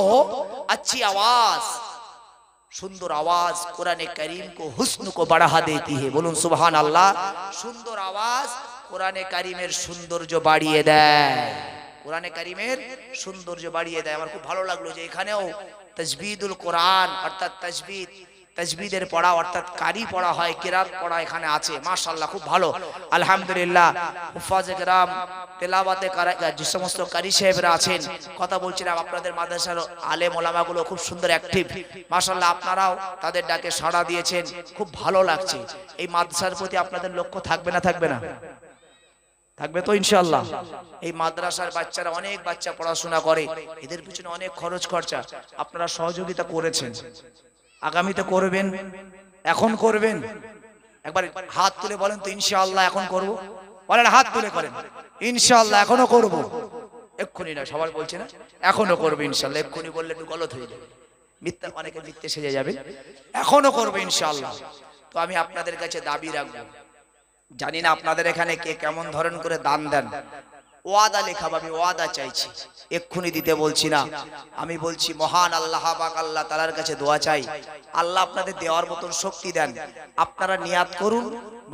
अच्छी आवाज, সুন্দর আওয়াজ কোরআনে কারীম কো হুসন কো বাড়া দেতি হে। বলুন সুবহান আল্লাহ। সুন্দর আওয়াজ কোরআনে কারীমের সৌন্দর্য বাড়িয়ে দেয়, কোরআনে কারীমের সৌন্দর্য বাড়িয়ে দেয়। আমার খুব ভালো লাগলো যে এখানেও তাজবিদুল কোরআন অর্থাৎ তাজবিদের পড়া অর্থাৎ কারি পড়া হয়, কিরাত পড়া এখানে আছে, মাশাআল্লাহ খুব ভালো আলহামদুলিল্লাহ। হুফাজে কেরাম তেলাওয়াতে যে সমস্ত কারি সাহেবরা আছেন, কথা বলছিলাম আপনাদের মাদ্রাসার আলেম ওলামাগুলো খুব সুন্দর অ্যাক্টিভ, মাশাআল্লাহ আপনারাও তাদের ডাকে সাড়া দিয়েছেন, খুব ভালো লাগছে। এই মাদ্রাসার প্রতি আপনাদের লক্ষ্য থাকবে না থাকবে না? থাকবে তো ইনশাআল্লাহ। এই মাদ্রাসার বাচ্চারা, অনেক বাচ্চা পড়াশোনা করে, এদের পিছনে অনেক খরচ খরচা, আপনারা সহযোগিতা করেছেন, আগামীতে করবেন, এখন করবেন। একবার হাত তুলে বলেন তো ইনশাআল্লাহ এখন করব, বলেন হাত তুলে করেন ইনশাআল্লাহ এখনো করব। এক্ষুনি না, সবাই বলছে না এখনো করবে ইনশাআল্লাহ, এক্ষুনি বললে একটু গলত হয়ে যাবে, মিথ্যা, অনেকে মিথ্যে সেজে যাবে। এখনো করবে ইনশাআল্লাহ। তো আমি আপনাদের কাছে দাবি রাখবো, জানি না আপনাদের এখানে কে কেমন ধরন করে দান দেন, ওয়াদা লেখা, আমি ওয়াদা চাইছি, এক্ষুনি দিতে বলছি না। আমি বলছি মহান আল্লাহ পাক আল্লাহ তাআলার কাছে দোয়া চাই, আল্লাহ আপনাদের দেওয়ার মতন শক্তি দেন। আপনারা নিয়াত করুন,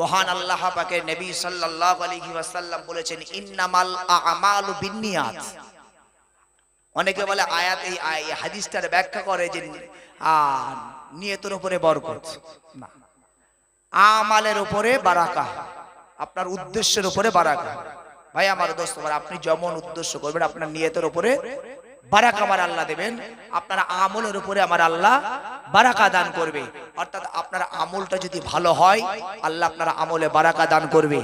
মহান আল্লাহ পাকের নবী সাল্লাল্লাহু আলাইহি ওয়াসাল্লাম বলেছেন ইন্নামাল আমালু বিন্নিয়াত। অনেকে বলে আয়াত, এই হাদিসটার ব্যাখ্যা করে যে নিয়তের উপরে বরকত, না, আমালের উপরে বারাকা, আপনার উদ্দেশ্যের উপরে বারাকা। ভাই আমার দোস্ত, আপনি যেমন উদ্দেশ্য করবেন আপনার নিয়তের উপরে বারাকা আমার আল্লাহ দেবেন, আপনার আমলের উপরে আমার আল্লাহ বারাকা দান করবে। অর্থাৎ আপনার আমলটা যদি ভালো হয় আল্লাহ আপনার আমলে বারাকা দান করবে।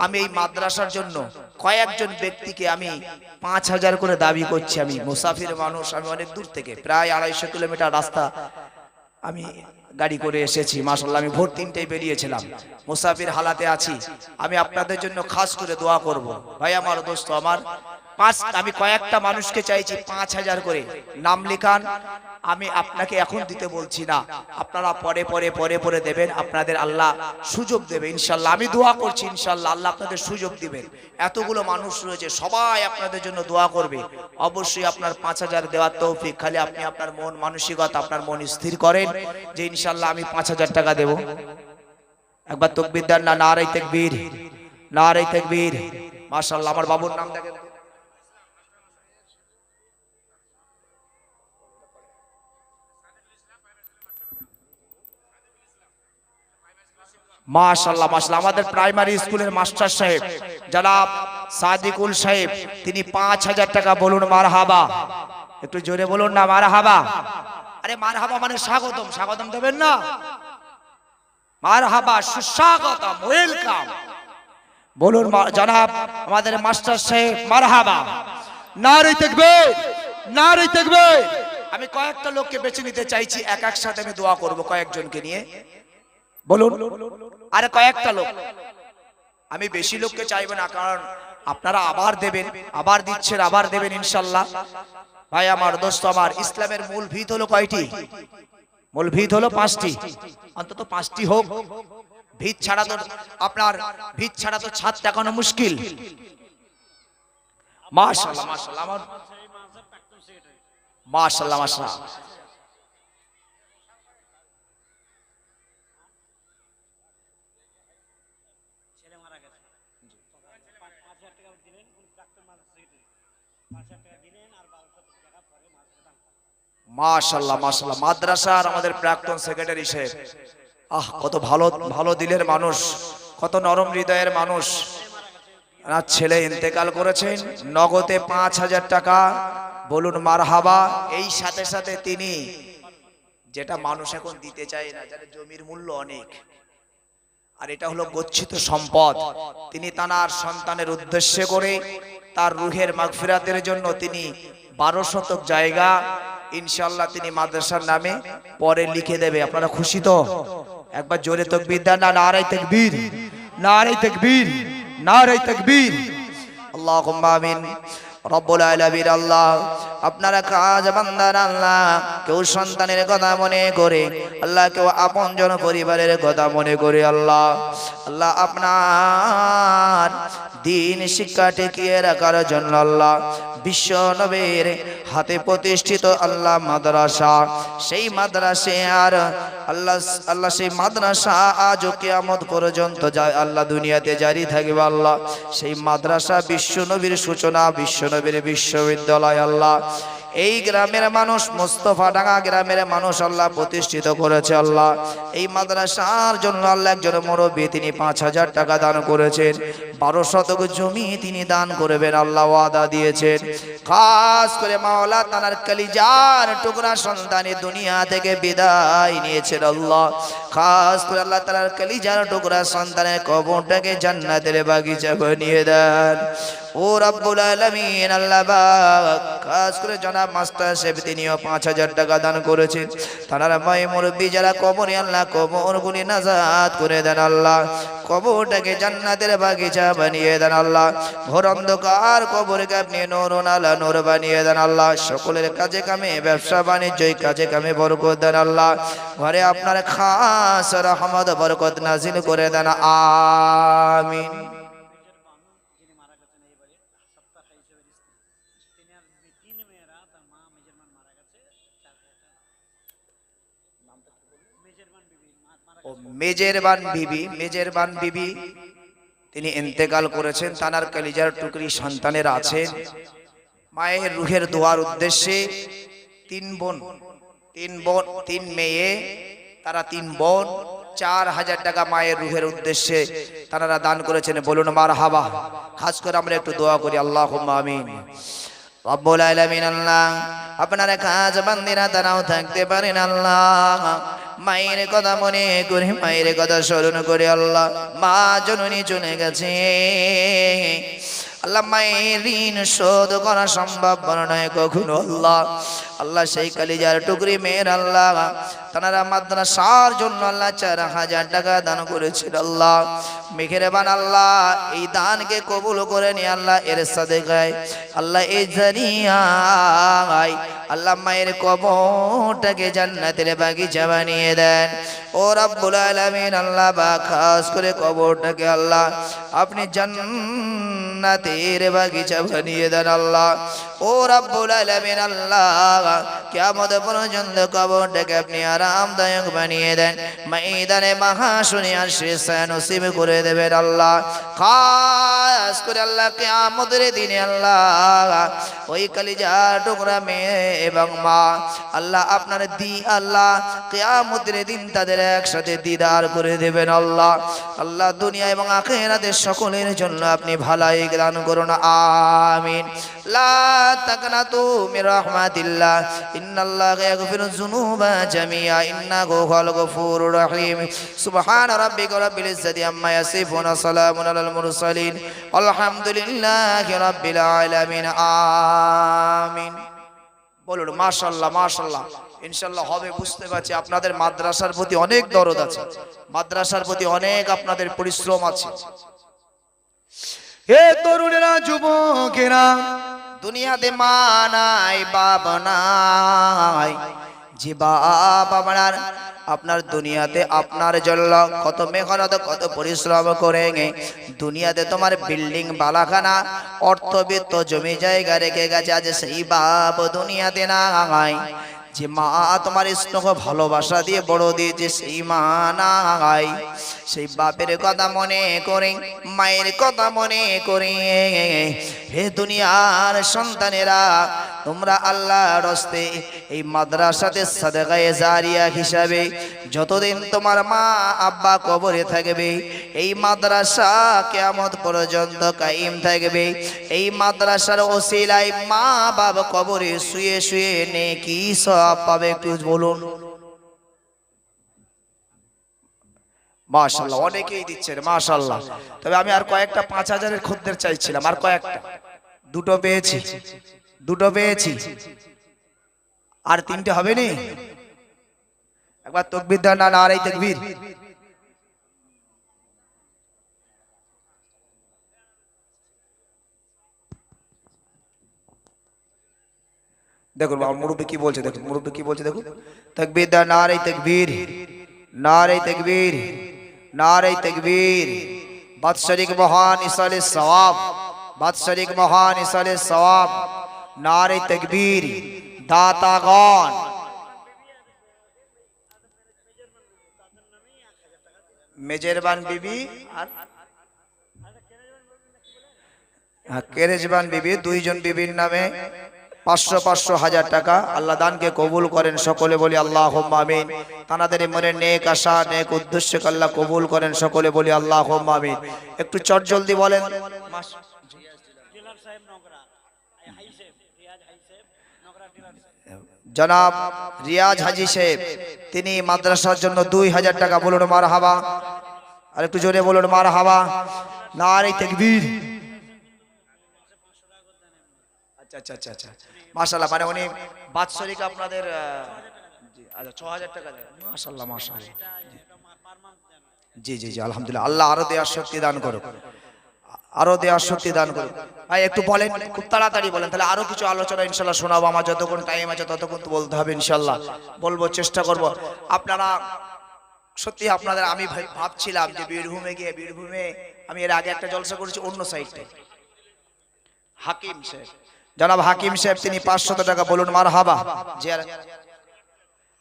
আমি এই মাদ্রাসার জন্য কয়েকজন ব্যক্তিকে আমি 5000 করে দাবি করছি। আমি মুসাফির মানুষ, আমি অনেক দূর থেকে প্রায় 250 কিলোমিটার রাস্তা আমি গাড়ি করে এসেছি, মাশাআল্লাহ। আমি ভোর 3টায় বেরিয়েছিলাম, মুসাফির হালাতে আছি। আমি আপনাদের জন্য খাস করে দোয়া করব। ভাই আমার দোস্ত আমার, আমি কয়েকটা মানুষকে চাইছি 5000 করে নাম লেখান। আমি আপনাকে এখন দিতে বলছি না, আপনারা পরে পরে পরে পরে দেবেন, আপনাদের আল্লাহ সুযোগ দেবে ইনশাআল্লাহ। আমি দোয়া করছি ইনশাআল্লাহ আল্লাহ আপনাদের সুযোগ দিবেন। এতগুলো মানুষ রয়েছে, সবাই আপনাদের জন্য দোয়া করবে। অবশ্যই আপনার 5000 দেওয়ার তৌফিক, খালি আপনি আপনার মন মানসিকতা, আপনার মন স্থির করেন যে ইনশাআল্লাহ আমি 5000 টাকা দেব। একবার তাকবীর দেন না, নারে তাকবীর, নারে তাকবীর, মাশাআল্লাহ। আমার বাবুর নাম দেখেন, মাশাআল্লাহ মাশাআল্লাহ। আমাদের প্রাইমারি স্কুলের মাস্টার সাহেব জনাব সাদিকুল সাহেব, তিনি 5000 টাকা। বলুন মারহাবা, একটু জোরে বলুন না মারহাবা। আরে মারহাবা মানে স্বাগতম, স্বাগতম দেবেন না, মারহাবা, সুস্বাগতম, ওয়েলকাম। বলুন জনাব আমাদের মাস্টার সাহেব মারহাবা। নারে তাকবীর, নারে তাকবীর। আমি কয়েকটা লোককে বেছে নিতে চাইছি, এক সাথে আমি দোয়া করব কয়েকজনকে নিয়ে। বলুন, আরে কয়েকটা লোক, আমি বেশি লোককে চাইবো না, কারণ আপনারা আবার দেবেন, আবার দিচ্ছেন, আবার দেবেন ইনশাআল্লাহ। ভাই আমার দোস্ত আমার, ইসলামের মূল ভিত হলো কয়টি? মূল ভিত হলো 5টি, অন্তত 5টি হোক। ভিত ছাড়া তো আপনার ভিত ছাড়া তো ছাদ টাকানো মুশকিল। মাশাআল্লাহ মাশাআল্লাহ, আমার মাশাআল্লাহ মাশাআল্লাহ। মাশাআল্লাহ মাশাআল্লাহ, মাদ্রাসার আমাদের প্রাক্তন সেক্রেটারি সাহেব, কত ভালো ভালো দিলের মানুষ, কত নরম হৃদয়ের মানুষ। আর ছেলে ইন্তেকাল করেছেন, নগদে 5,000 টাকা, বলুন মারহাবা। এই সাথে সাথে তিনি, যেটা মানুষ এখন দিতে চায় না, যার জমির মূল্য অনেক, আর এটা হলো গচ্ছিত সম্পদ, তিনি তার সন্তানের উদ্দেশ্যে করে তার রুহের মাগফিরাতের জন্য তিনি 12 শতক জায়গা ইনশাআল্লাহ তিনি মাদ্রাসার নামে পরে লিখে দেবে। আপনারা খুশি তো? একবার জোরে তাকবীর দেন না, নারে তাকবীর, নারে তাকবীর, নারে তাকবীর, আল্লাহুম্মা আমিন। রব্বুল আলামিন আল্লাহ, আপনারা কাজ বান্দার আল্লাহ, কেউ সন্তানের কথা মনে করে আল্লাহ, কেউ আপনজন পরিবারের কথা মনে করে আল্লাহ, আল্লাহ আপনার দিন শিক্ষা টিকিয়ে রাখার জন্য আল্লাহ বিশ্ব নবীর হাতে প্রতিষ্ঠিত আল্লাহ মাদ্রাসা, সেই মাদ্রাসে আর আল্লাহ আল্লাহ সেই মাদ্রাসা আজও কিয়ামত পর্যন্ত যায় আল্লাহ দুনিয়াতে জারি থাকবে আল্লাহ। সেই মাদ্রাসা বিশ্ব নবীর সূচনা, বিশ্ব নবীর বিশ্ববিদ্যালয় আল্লাহ এই গ্রামের মানুষ, মোস্তফা ডাঙ্গা গ্রামের মানুষ আল্লাহ প্রতিষ্ঠিত করেছে আল্লাহ। এই মাদ্রাসার জন্য আল্লাহ একজন মুরব্বী তিনি 5,000 টাকা দান করেছেন, 12 শতক জমি তিনি দান করবেন আল্লাহ ওয়াদা দিয়েছেন। খাস করে মাওলা তানার কলিজার টুকরা সন্তানি দুনিয়া থেকে বিদায় নিয়েছেন আল্লাহ, খাস করে আল্লাহ তাআলার কলিজার টুকরা সন্তানের কবরটাকে জান্নাতের বাগিচা বানিয়ে দেন ও রব্বুল আলামিন আল্লাহ পাক। খাস করে জনাব মাস্টার সাহেব তিনিও 5,000 টাকা দান করেছেন, তারা মাই মুরব্বী যারা কবরে আল্লাহ কবরগুলি নাজাত করে দেন আল্লাহ, কবরটাকে জান্নাতের বাগিচা বানিয়ে দেন আল্লাহ, ঘোর অন্ধকার কবরকে আপনি নূরুন আলা নূর বানিয়ে দেন আল্লাহ। সকলের কাজে কামে, ব্যবসা বাণিজ্য কাজে কামে বরকত দেন আল্লাহ, ঘরে আপনার খাস রহমত বরকত নাজিল করে দেন আমিন। মেজরবান বিবি, মেজরবান বিবি তিনি ইন্তেকাল করেছেন, তানার কলিজার টুকরি সন্তানের আছেন। মায়ের রুহের দোয়ার উদ্দেশ্যে 3 বোন, 3 মেয়ে, তারা 3 বোন 4,000 টাকা মায়ের রুহের উদ্দেশ্যে তারা দান করেছেন, বলুন মারহাবা। খাস করে আমরা একটু দোয়া করি, আল্লাহুম্মা আমিন। রব্বুল আলামিন আল্লাহ, আপনারা কাজ বান্দিরা তারাও থাকতে পারেন আল্লাহ, মায়ের কথা মনে করে, মায়ের কথা স্মরণ করে আল্লাহ, মা জননী চলে গেছে আল্লাহ, মায়ের ঋণ শোধ করা সম্ভব নয় কখনো আল্লাহ। আল্লাহ সেই কলিজার টুকরি মেয়ের আল্লাহ, তারা মাদ্রাসার জন্য আল্লাহ 4,000 টাকা দান করেছিল আল্লাহ। মেহেরবান আল্লাহ, এই দানকে কবুল করে নি আল্লাহ, এর সাদেকায় আল্লাহ এই জারিয়ায় আল্লাহ মায়ের কবরটাকে জান্নাতের বাগিচা বানিয়ে দেন ও রব্বুল আলামিন আল্লাহ। বা খাস করে কবরটাকে আল্লাহ আপনি জান্নাতের বাগিচা বানিয়ে দেন আল্লাহ ও রব্বুল আলামিন আল্লাহ। কিয়ামত পর্যন্ত কবরটাকে আপনি আরামদায়ক বানিয়ে দেন, ময়দানে মাহশরে আশিসা নসিব করে দেবেন আল্লাহ। খাস করে আল্লাহ কিয়ামতের দিনে আল্লাহ ওই কলিজার টুকরা মেয়ে এবং মা আল্লাহ আপনার আল্লাহ কিয়ামতের দিন তাদের একসাথে দিদার করে দেবেন আল্লাহ। আল্লাহ দুনিয়া এবং আখিরাতের সকলের জন্য আপনি ভালাই দান করুন আমিন। লা তাকনাতু মির রাহমাতিল্লাহ, ইন্নাল্লাহা ইয়াগফিরুয যুনুবা জামিআ, ইন্নাহু হুয়াল গফুরুর রহিম। সুবহান রাব্বিকা রাব্বিল ইজ্জাতি আম্মা ইয়াসিফুন, সালামুন আলাল মুরসালিন, আলহামদুলিল্লাহি রাব্বিল আলামিন আমিন। বলুন মাশাআল্লাহ মাশাআল্লাহ। ইনশাআল্লাহ হবে, বুঝতে পারছি আপনাদের মাদ্রাসার প্রতি অনেক দরদ আছে, মাদ্রাসার প্রতি অনেক আপনাদের পরিশ্রম আছে। হে তরুণেরা, যুবকেরা, দুনিয়াতে মা নাই, বাপ নাই, যে বাপ আপনার দুনিয়াতে আপনার জন্য কত মেহনত কত পরিশ্রম করে দুনিয়াতে তোমার বিল্ডিং বালাখানা অর্থবিত্ত জমি জায়গা রেখে গেছে, আজ সেই বাপ দুনিয়াতে নাই। যে মা তোমার স্নেহ ভালোবাসা দিয়ে বড় দিয়েছে সেই মা নাই। সেই বাপের কথা মনে করে, মায়ের কথা মনে করে হে দুনিয়ার সন্তানেরা, তোমরা আল্লাহর রাস্তে এই মাদ্রাসাতে সাদকায়ে জারিয়া হিসাবে যতদিন তোমার মা আব্বা কবরে থাকবে, এই মাদ্রাসা কিয়ামত পর্যন্ত কায়েম থাকবে। এই মাদ্রাসার ওসিলায় মা বাবা কবরে শুয়ে শুয়ে নেকি সওয়াব পাবে, একটু বলুন। মাশাআল্লাহ, অনেকেই দিচ্ছেন মাশাআল্লাহ। তবে আমি আর কয়েকটা 5000-এর খদ্দের চাইছিলাম, আর কয়েকটা, দুটো পেয়েছি, আর তিনটে হবে নি? একবার তাকবীর দাও না, নারায়ে তাকবীর। দেখুন মুরব্বি কি বলছে, দেখুন মুরব্বি কি বলছে, দেখুন। তাকবীর দাও, নারায়ে তাকবীর, নারায়ে তাকবীর, নারায়ে তাকবীর। বাদশারিক মহান ইসালে সওয়াব, বাদশারিক মহান ইসালে সওয়াব, নারায়ে তাকবীর। দাতাগণ, মেজরবান বিবি আর কেরেজবান বিবি, দুইজন বিবির নামে 500 হাজার টাকা আল্লাহ দানকে কবুল করেন, সকলে বলি আল্লাহুম্মা আমিন। তানাদের মনে নেক আশা নেক উদ্দেশ্যকে আল্লাহ কবুল করেন, সকলে বলি আল্লাহুম্মা আমিন। একটু চট জলদি বলেন। জনাব রিয়াজ হাজী সাহেব, তিনি মাদ্রাসার জন্য 2000 টাকা, বলুন মারহাবা। আর একটু জোরে বলুন মারহাবা। নারে তাকবীর। আচ্ছা আচ্ছা আচ্ছা, মাশাআল্লাহ। মানে উনি বাৎসরিক আপনাদের আচ্ছা 6000 টাকা দেন। মাশাআল্লাহ মাশাআল্লাহ। জি জি জি, আলহামদুলিল্লাহ। আল্লাহ আরো দেওয়ার শক্তি দান করুক, আরো দেওয়ার শক্তি দান করুক। ভাই একটু বলেন, খুব তাড়াতাড়ি বলেন, তাহলে আরো কিছু আলোচনা ইনশাআল্লাহ শোনাবো। আমার যতক্ষণ টাইম আছে ততক্ষণ তো বলতে হবে ইনশাআল্লাহ, বলবো, চেষ্টা করব। আপনারা সত্যি আপনাদের, আমি ভাবছিলাম যে বীরভূমে গিয়ে, বীরভূমে আমি এর আগে একটা জলসা করেছি অন্য সাইডে। হাকিম সাহেব, জনাব হাকিম সাহেব, তিনি 500 টাকা, বলুন মারহাবা। জি,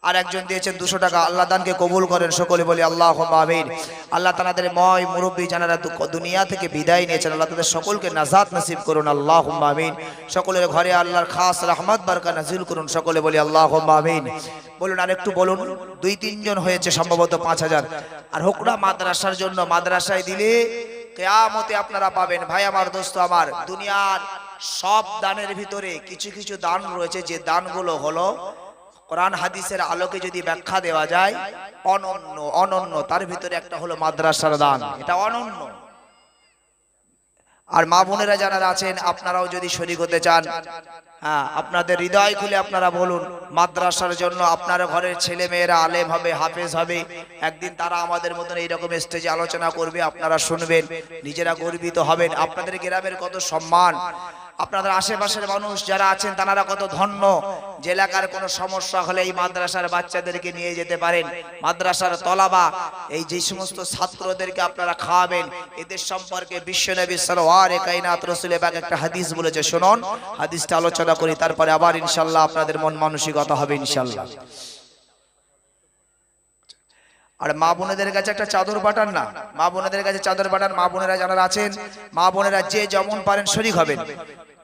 আর একজন দিয়েছেন 200 টাকা। আল্লাহ দানকে কবুল করেন, সকলে বলি আল্লাহুম্মা আমিন। আল্লাহ তাদের ময় মুরব্বী জানারা দুনিয়া থেকে বিদায় নিয়েছেন, আল্লাহ তাদের সকলকে নাজাত নসিব করুন, আল্লাহুম্মা আমিন। সকলের ঘরে আল্লাহর খাস রহমত বরকত নাজিল করুন, সকলে বলি আল্লাহুম্মা আমিন। বলুন আর একটু বলুন। 2-3 জন হয়েছে সম্ভবত 5000। আর হোকরা মাদ্রাসার জন্য, মাদ্রাসায় দিলে কিয়ামতে আপনারা পাবেন। ভাই আমার, দোস্ত আমার, দুনিয়ার সব দানের ভিতরে কিছু কিছু দান রয়েছে, যে দানগুলো হলো কোরআন হাদিসের আলোকে যদি ব্যাখ্যা দেওয়া যায় অনন্য। তার ভিতরে একটা হলো মাদ্রাসার দান, এটা অনন্য। আর মা বোনেরা যারা আছেন, আপনারাও যদি শরীক হতে চান, হ্যাঁ, আপনাদের হৃদয় খুলে আপনারা বলুন। মাদ্রাসার জন্য আপনার ঘরের ছেলে মেয়েরা আলেম হবে, হাফেজ হবে, একদিন তারা আমাদের মতন এইরকম স্টেজে আলোচনা করবে, আপনারা শুনবেন, নিজেরা গর্বিত হবেন। আপনাদের গ্রামের কত সম্মান, আপনাদের আশেপাশের মানুষ যারা আছেন তারা কত ধন্য, যে এলাকার কোনো সমস্যা হলে এই মাদ্রাসার বাচ্চাদেরকে নিয়ে যেতে পারেন। মাদ্রাসার তলাবা, এই যে সমস্ত ছাত্রদেরকে আপনারা খাওয়াবেন, এদের সম্পর্কে বিশ্বনবী সাল্লাল্লাহু আলাইহি কায়নাত রাসূল পাক একটা হাদিস বলেছে, শুনুন। হাদিসটা আলোচনা করি, তারপরে আবার ইনশাআল্লাহ আপনাদের মন মানসিকতা হবে ইনশাআল্লাহ। আর মা বোনেদের কাছে একটা চাদর পাঠান না, মা বোনেদের কাছে চাদর পাঠান। মা বোনেরা যারা আছেন, মা বোনেরা যে যেমন পারেন শরীক হবেন,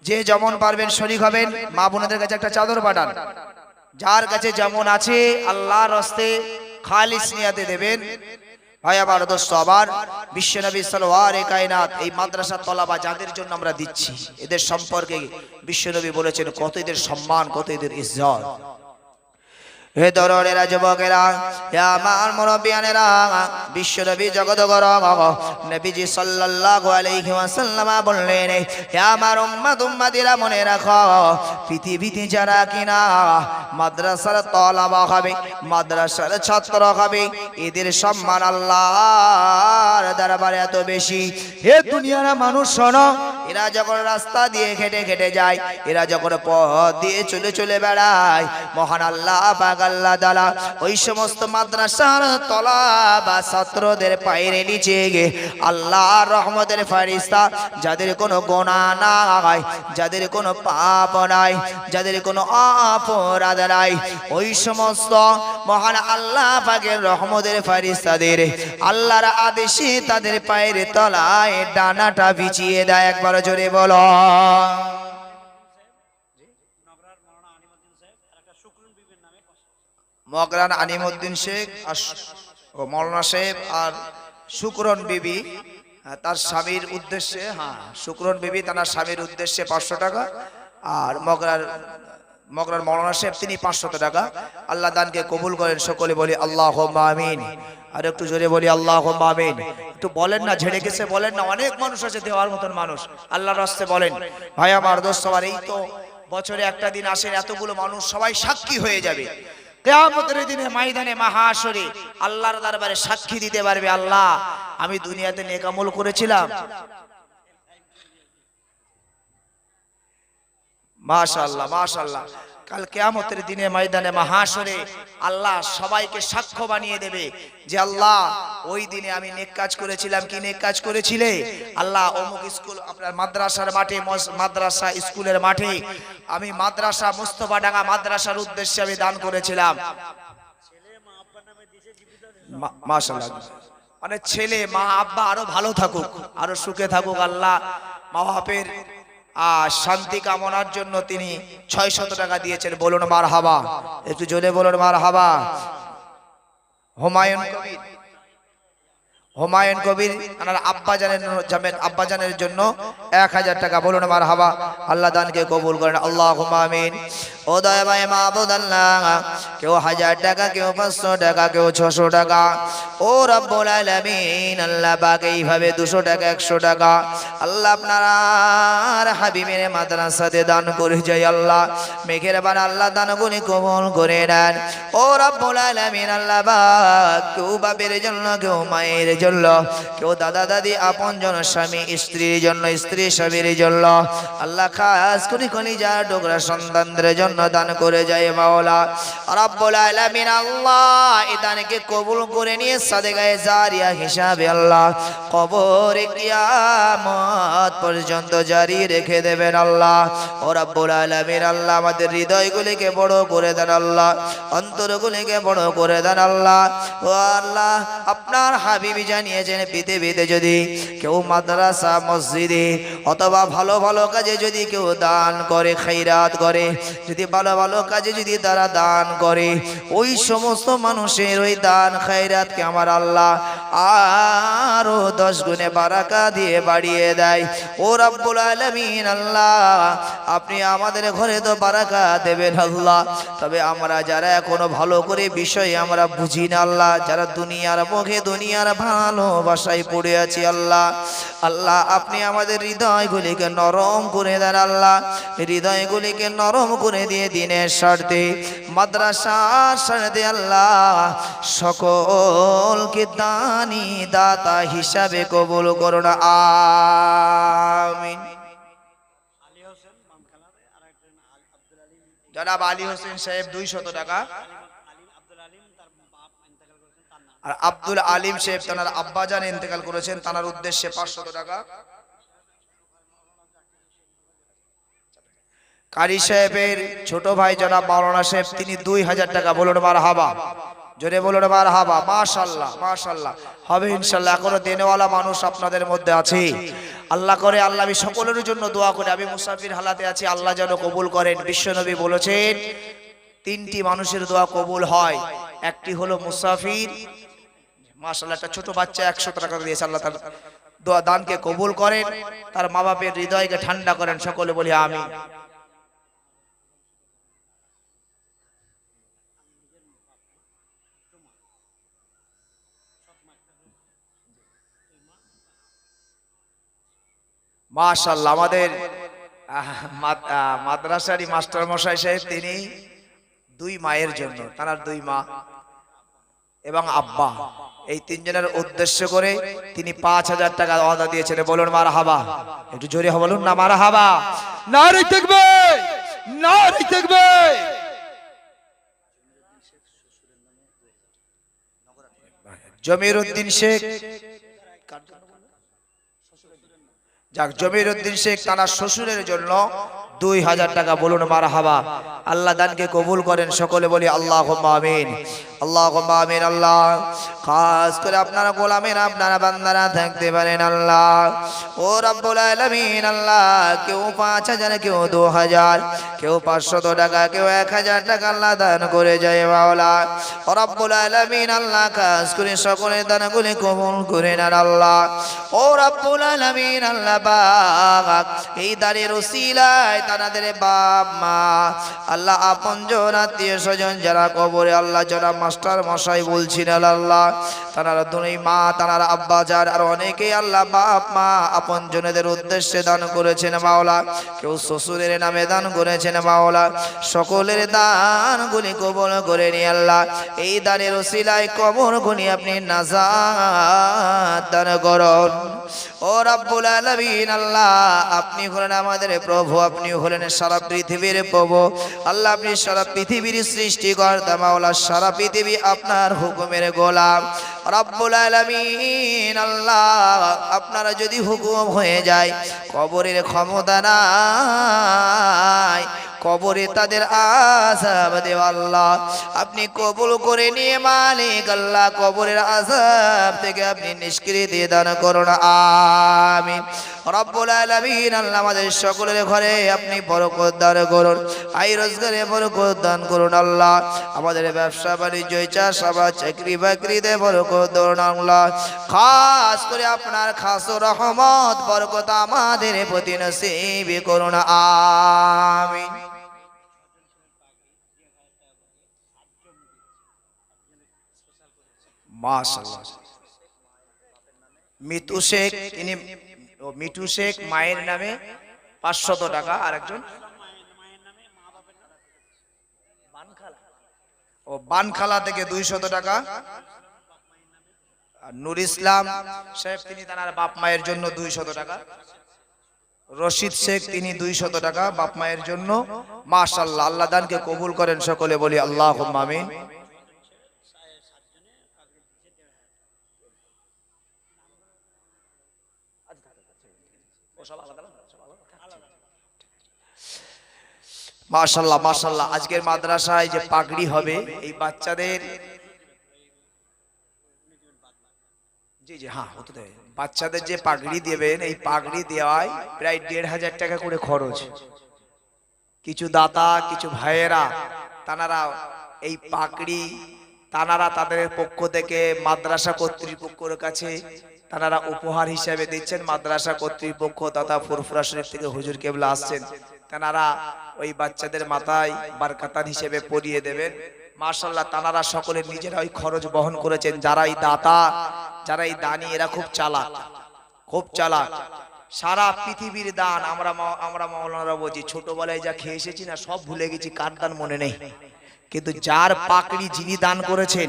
যে যেমন পারবেন শরীক হবেন। মা বোনেদের কাছে একটা চাদর পাঠান, যার কাছে যেমন আছে আল্লাহর রাস্তে খালিস নিয়াতে দেবেন। ভাই আবার দোস্ত আবার, বিশ্বনবী সাল্লাল্লাহু আলাইহি কায়নাত এই মাদ্রাসা তলাবা যাদের জন্য আমরা দিচ্ছি, এদের সম্পর্কে বিশ্বনবী বলেছেন কত এদের সম্মান, কত এদের ইজ্জত। হে তরুণেরা, যুবকেরা, হে আমার মুরব্বিয়ানেরা, বিশ্বনবী জগৎগুরু নবীজি সাল্লাল্লাহু আলাইহি ওয়াসাল্লাম বললেন, হে আমার উম্মতিরা মনে রাখো, পৃথিবীতে যারা কিনা মাদ্রাসার তলাবা হবে, মাদ্রাসার ছাত্র হবে, এদের সম্মান আল্লাহর দরবারে এত বেশি। হে দুনিয়ার মানুষ শোনো, এরা যখন রাস্তা দিয়ে হেঁটে হেঁটে যায়, এরা যখন পথ দিয়ে চলে চলে বেড়ায়, মহান আল্লাহ পাক আল্লাহ তাআলা ওই সমস্ত মাদ্রাসার তলা বা ছাত্রদের পায়ের নিচে গিয়ে আল্লাহর রহমতের ফেরেশতা, যাদের কোনো গুনাহ নাই, যাদের কোনো পাপ নাই, যাদের কোনো অপরাধ নাই, ওই সমস্ত মহান আল্লাহ পাকের রহমতের ফেরেশতাদের আল্লাহর আদেশে তাদের পায়ের তলায় ডানাটা বিছিয়ে দেয়। একবার জোরে বলো। মগরান আনিমউদ্দিন শেখ আর মৌলানা সাহেব আর শুকরন বিবি তার স্বামীর উদ্দেশ্যে, হ্যাঁ শুকরন বিবি তার স্বামীর উদ্দেশ্যে 500 টাকা, আর মগরার মৌলানা সাহেব তিনি 500 টাকা। আল্লাহ দানকে কবুল করেন, সকলে বলি আল্লাহুম্মা আমিন। আর একটু জোরে বলি আল্লাহুম্মা আমিন। একটু বলেন না, ঝেড়ে গেছে বলেন না, অনেক মানুষ আছে দেওয়ার মতন মানুষ, আল্লাহর রাস্তায় বলেন। ভাই আমার দোস্ত আমার, এই তো বছরে একটা দিন আসে, এতগুলো মানুষ সবাই সাক্ষী হয়ে যাবে কিয়ামতের দিনে ময়দানে মাহশরে আল্লাহর দরবারে সাক্ষী দিতে পারবে, আল্লাহ আমি দুনিয়াতে নেক আমল করেছিলাম। মাশাআল্লাহ মাশাআল্লাহ। কাল কিয়ামতের দিনে ময়দানে মাহশরে আল্লাহ সবাইকে সাক্ষ্য বানিয়ে দেবে যে আল্লাহ ওই দিনে আমি নেক কাজ করেছিলাম। কি নেক কাজ করেছিলে? আল্লাহ অমুক স্কুল আপনার মাদ্রাসার মাঠে, মাদ্রাসা স্কুলের মাঠে আমি মাদ্রাসা মোস্তফাডাঙ্গা মাদ্রাসার উদ্দেশ্যে আমি দান করেছিলাম। মাশাআল্লাহ। মানে ছেলে মা আব্বা আরো ভালো থাকুক, আরো সুখে থাকুক। আল্লাহ মা বাপের শান্তি কামনার জন্য তিনি 600 টাকা দিয়েছেন। বলুন মারহাবা, একটু জোরে বলুন মারহাবা। হুমায়ুন কবির ওনার আব্বাজানের জন্য 1000 টাকা। বলুন মারহাবা। আল্লাহ দানকে কবুল করেন, আল্লাহুম্মা আমিন। ও দয়া ভাই মাবুদ আল্লাহ, কেউ 1000 টাকা, কেউ 500 টাকা, কেউ 600 টাকা। ও রব্বুল আলামিন, আল্লাহ পাক এইভাবে 200 টাকা 100 টাকা আল্লাহ আপনার হাবিবের মাদ্রাসাতে দান করে যায়। আল্লাহ মেঘের বান আল্লাহ দানগুলি কবুল করে নেন। ও রব্বুল আলামিন, আল্লাহ পাক কেউ বাপের জন্য, কেউ মায়ের জন্য, কেউ দাদা দাদি আপনজন, স্বামী স্ত্রীর জন্য, স্ত্রী স্বামীর জন্য, আল্লাহ খাস করে কলিজার টুকরা সন্তানদের জন্য দান করে যায় মাওলা রব্বুল আলামিন। আল্লাহ এই দানকে কবুল করে নিয়ে সাদেগায়ে জারিয়া হিসাবে আল্লাহ কবরে কিয়ামত পর্যন্ত জারি রেখে দেবেন আল্লাহ। ও রব্বুল আলামিন, আল্লাহ আমাদের হৃদয়গুলিকে বড় করে দেন আল্লাহ, অন্তরগুলিকে বড় করে দেন আল্লাহ। ও আল্লাহ, আপনার হাবিব জানিয়েছেন পৃথিবীতে যদি কেউ মাদ্রাসা মসজিদে অথবা ভালো ভালো কাজে যদি কেউ দান করে, খায়রাত করে, যদি ভালো ভালো কাজে যদি তারা দান করে, ওই সমস্ত মানুষের ওই দান খায়রাতকে আমার আল্লাহ আরো 10 গুণে বারাকা দিয়ে বাড়িয়ে দেয়। ও রব্বুল আলামিন, আল্লাহ আপনি আমাদের ঘরে তো বারাকা দেবেন আল্লাহ, তবে আমরা যারা এখনো ভালো করে বিষয় আমরা বুঝি না আল্লাহ, যারা দুনিয়ার মুখে দুনিয়ার ভালোবাসায় পড়ে আছি আল্লাহ, আল্লাহ আপনি আমাদের হৃদয়গুলিকে নরম করে দেন আল্লাহ, হৃদয়গুলিকে নরম করে দিয়ে দিনের স্বার্থে মাদ্রাসার স্বার্থে আল্লাহ সকলকে দানি দাতা হিসাবে কবুল করুন, আমিন। জনাব আলী হোসেন সাহেব 200 টাকা, আর আব্দুল আলিম সাহেব তার আব্বাজান ইন্তেকাল করেছেন, তার উদ্দেশ্যে 500 টাকা। কারি সাহেবের ছোট ভাই জনাব মাওলানা সাহেব তিনি 2000 টাকা। বলুন মারহাবা, জোরে বলুন মারহাবা। মাশাআল্লাহ মাশাআল্লাহ, হবে ইনশাআল্লাহ। এখনো দেনেওয়ালা মানুষ আপনাদের মধ্যে আছে। আল্লাহ করে আল্লাহ আমি সকলের জন্য দোয়া করি, আমি মুসাফির হালাতে আছি, আল্লাহ যেন কবুল করেন। বিশ্বনবী বলেছেন 3টি মানুষের দোয়া কবুল হয়, একটি হলো মুসাফির। মাশাআল্লাহ, একটা ছোট বাচ্চা 100 টাকা দিয়েছে, আল্লাহ তার দোয়া দানকে কবুল করেন, তার মা বাপের হৃদয়কে ঠান্ডা করেন, সকলে বলি আমিন। মাশাআল্লাহ, আমাদের মাদ্রাসারই মাস্টার মশাই সাহেব তিনি 2 মায়ের জন্য, তার 2 মা এবং আব্বা এই তিনজনের উদ্দেশ্য করে তিনি 5,000 টাকা ওয়াদা দিয়েছেন। বলুন মারহাবা, একটু জোরে বলুন না মারহাবা। নারে তাকবীর, নারে তাকবীর। জমির উদ্দিন শেখ, যাক জমির উদ্দিন শেখ তার শ্বশুরের জন্য 2,000 টাকা। বলুন মারহাবা। আল্লাহ দানকে কবুল করেন, সকলে বলি আল্লাহুম্মা আমিন, আল্লাহুম্মা আমিন। আল্লাহ খাস করে আপনারা গোলামের আপনারা বান্দারা থাকতে পারেন আল্লাহ। ও রব্বুল আলামিন আল্লাহ, কেউ 5,000, কেউ 2,000, কেউ 500 টাকা, কেউ 1,000 টাকা আল্লাহ দান করে যায় মাওলা। ও রব্বুল আলামিন আল্লাহ খাস করে সকলের দানগুলি কবুল করে নেন আল্লাহ। ও রব্বুল আলামিন আল্লাহ পাক, এই দানের উসিলায় তাদের বাপ মা আল্লাহ আপনজন আত্মীয় স্বজন যারা কবরে আল্লাহ যারা মাস্টার মশাই বলছিলেন আল্লাহ, তারা দুই মা তারা আব্বা যার আর অনেকেই আল্লাহ বাপ মা আপনজনদের উদ্দেশ্যে দান করেছেন মাওলা। কেউ শ্বশুরের নামে দান করেছেন মাওলা। সকলের দানগুলি কবুল করে নিয়ে আল্লাহ এই দানের উসিলায় কবরগুলি আপনি নাজাত দান করুন। ও রব্বুল আলামিন আল্লাহ, আপনি হলেন আমাদের প্রভু, আপনি হলেন সারা পৃথিবীর প্রভু আল্লাহ। আপনি সারা পৃথিবীর সৃষ্টিকর্তা মাওলা, সারা পৃথিবী আপনার হুকুমের গোলাম রব্বুল আলামিন আল্লাহ। আপনারা যদি হুকুম হয়ে যায় কবরের ক্ষমতা নাই, কবরে তাদের আযাব দেও আল্লাহ। আপনি কবুল করে নিয়ে মালিক আল্লাহ কবরের আযাব থেকে আপনি নিষ্কৃতি দান করুন, আমিন রব্বুল আলামিন আল্লাহ। আমাদের সকলের ঘরে আপনি বরকত দান করুন, আয় রোজগারে বরকত দান করুন আল্লাহ। আমাদের ব্যবসা বাণিজ্য চাষাবাদ চাকরি বাকরিতে বরকত দান আল্লাহ। খাস করে আপনার খাস রহমত বরকত আমাদের প্রতি নসিব করুন, আমিন। মাশাআল্লাহ। মিতু শেখ, তিনি মিঠু শেখ মায়ের নামে 500 টাকা, আর একজন ও বানখালা থেকে 200 টাকা। আর নূর ইসলাম সাহেব তিনি তার বাপ মায়ের জন্য 200 টাকা। রশিদ শেখ তিনি 200 টাকা বাপ মায়ের জন্য। মাশাআল্লাহ, আল্লাহ দানকে কবুল করেন, সকলে বলি আল্লাহুম্মা আমিন। মাশাআল্লাহ মাশাআল্লাহ। আজকের মাদ্রাসায় যে পাগড়ি হবে এই বাচ্চাদের, জি জি হ্যাঁ হতে দেয়, বাচ্চাদের যে পাগড়ি দেবেন এই পাগড়ি দেওয়ায় প্রায় 1,500 টাকা করে খরচ। কিছু দাতা কিছু ভাইয়েরা তানারা এই পাগড়ি তানারা তাদের পক্ষ থেকে মাদ্রাসা কর্তৃপক্ষের কাছে তানারা উপহার হিসাবে দিচ্ছেন। মাদ্রাসা কর্তৃপক্ষ তথা ফুরফুরা শরীফ থেকে হুজুর কেবলা আসছেন, তানারা ওই বাচ্চাদের মাথায় বারকাতান হিসেবে পরিয়ে দেবেন। মাশাআল্লাহ, তানারা সকলে নিজেরা ওই খরচ বহন করেছেন। যারা এই দাতা যারা এই দানি এরা খুব চালাক, খুব চালাক। সারা পৃথিবীর দান আমরা মাওলানারা বলছি, ছোটবেলায় যা খেয়ে এসেছি না সব ভুলে গেছি, কার দান মনে নেই, কিন্তু যার পাকড়ি যিনি দান করেছেন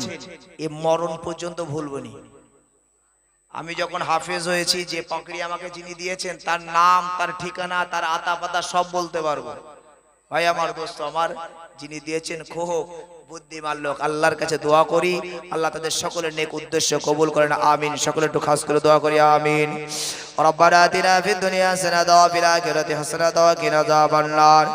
এ মরণ পর্যন্ত ভুলবনি। আমি যখন হাফেজ হয়েছি যে পাকড়ি আমাকে যিনি দিয়েছেন তার নাম তার ঠিকানা তার আতা পাতা সব বলতে পারবো। ভাই আমার দোস্ত আমার যিনি দিয়েছেন খুব বুদ্ধিমান লোক। আল্লাহর কাছে দোয়া করি আল্লাহ তাদের সকলের নেক উদ্দেশ্য কবুল করেন, আমিন। সকলে একটু খাস করে দোয়া করি, আমিন। রব্বানা আতিনা ফিদ দুনিয়া হাসানাতাও ওয়া ফিল আখিরাতি হাসানাতাও ওয়া কিনা আযাবান নার।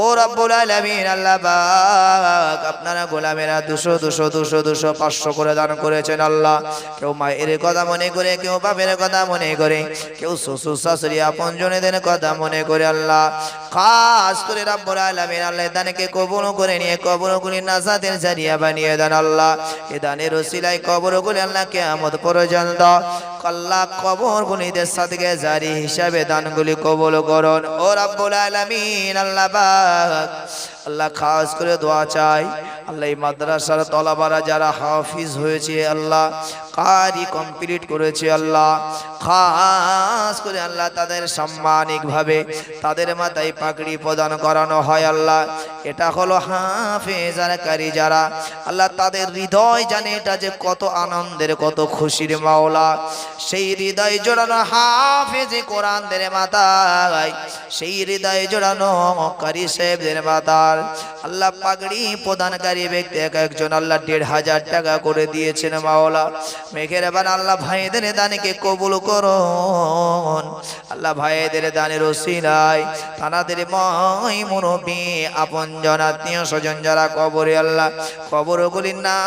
ও রব্বুল আলামিন আল্লাহ পাক, আপনারা গোলামেরা 200 500 করে দান করেছেন আল্লাহ। কেউ মায়ের কথা মনে করে, কেউ বাপের কথা মনে করে, কেউ শ্বশুর শাশুড়ি আপনজনদের কথা মনে করে আল্লাহ। খাস করে রব্বুল আলামিন আল্লাহ দানকে কবুল করে নিয়ে কবরগুলি নাজাতের জারিয়া বানিয়ে দেন আল্লাহ। এ দানের ওসিলায় কবরগুলি আল্লাহ কিয়ামত পর্যন্ত আল্লাহ কবরগুলিদের সাদকা জারি হিসাবে দানগুলি কবুল করুন। ও রব্বুল আলামিন আল্লাহ পাক, আল্লাহ খাস করে দোয়া চাই আল্লাহ এই মাদ্রাসার তলাবারা যারা হাফিজ হয়েছে আল্লাহ কারি কমপ্লিট করেছে আল্লাহ খাস করে আল্লাহ তাদের সম্মানিকভাবে তাদের মাথায় পাগড়ি প্রদান করানো হয় আল্লাহ এটা হলো হাফেজ আর কারি যারা আল্লাহ তাদের হৃদয় জানে এটা যে কত আনন্দের কত খুশির মাওলা সেই হৃদয় জোড়ানো হাফেজ কোরআনদের মাথায় সেই হৃদয় জোড়ানো কারি সাহেবদের মাথার আল্লাহ পাগড়ি প্রদানকারী ব্যক্তি এক একজন আল্লাহ ১৫০০ টাকা করে দিয়েছেন মাওলা মেঘের বান আল্লাহ ভাইদের দানকে কবুল করুন আল্লাহ ভাইদের দানের ওসিলায় তানাদের ময় মুরব্বি আপনজন আত্মীয় স্বজন যারা কবরে আল্লাহ কবরগুলি না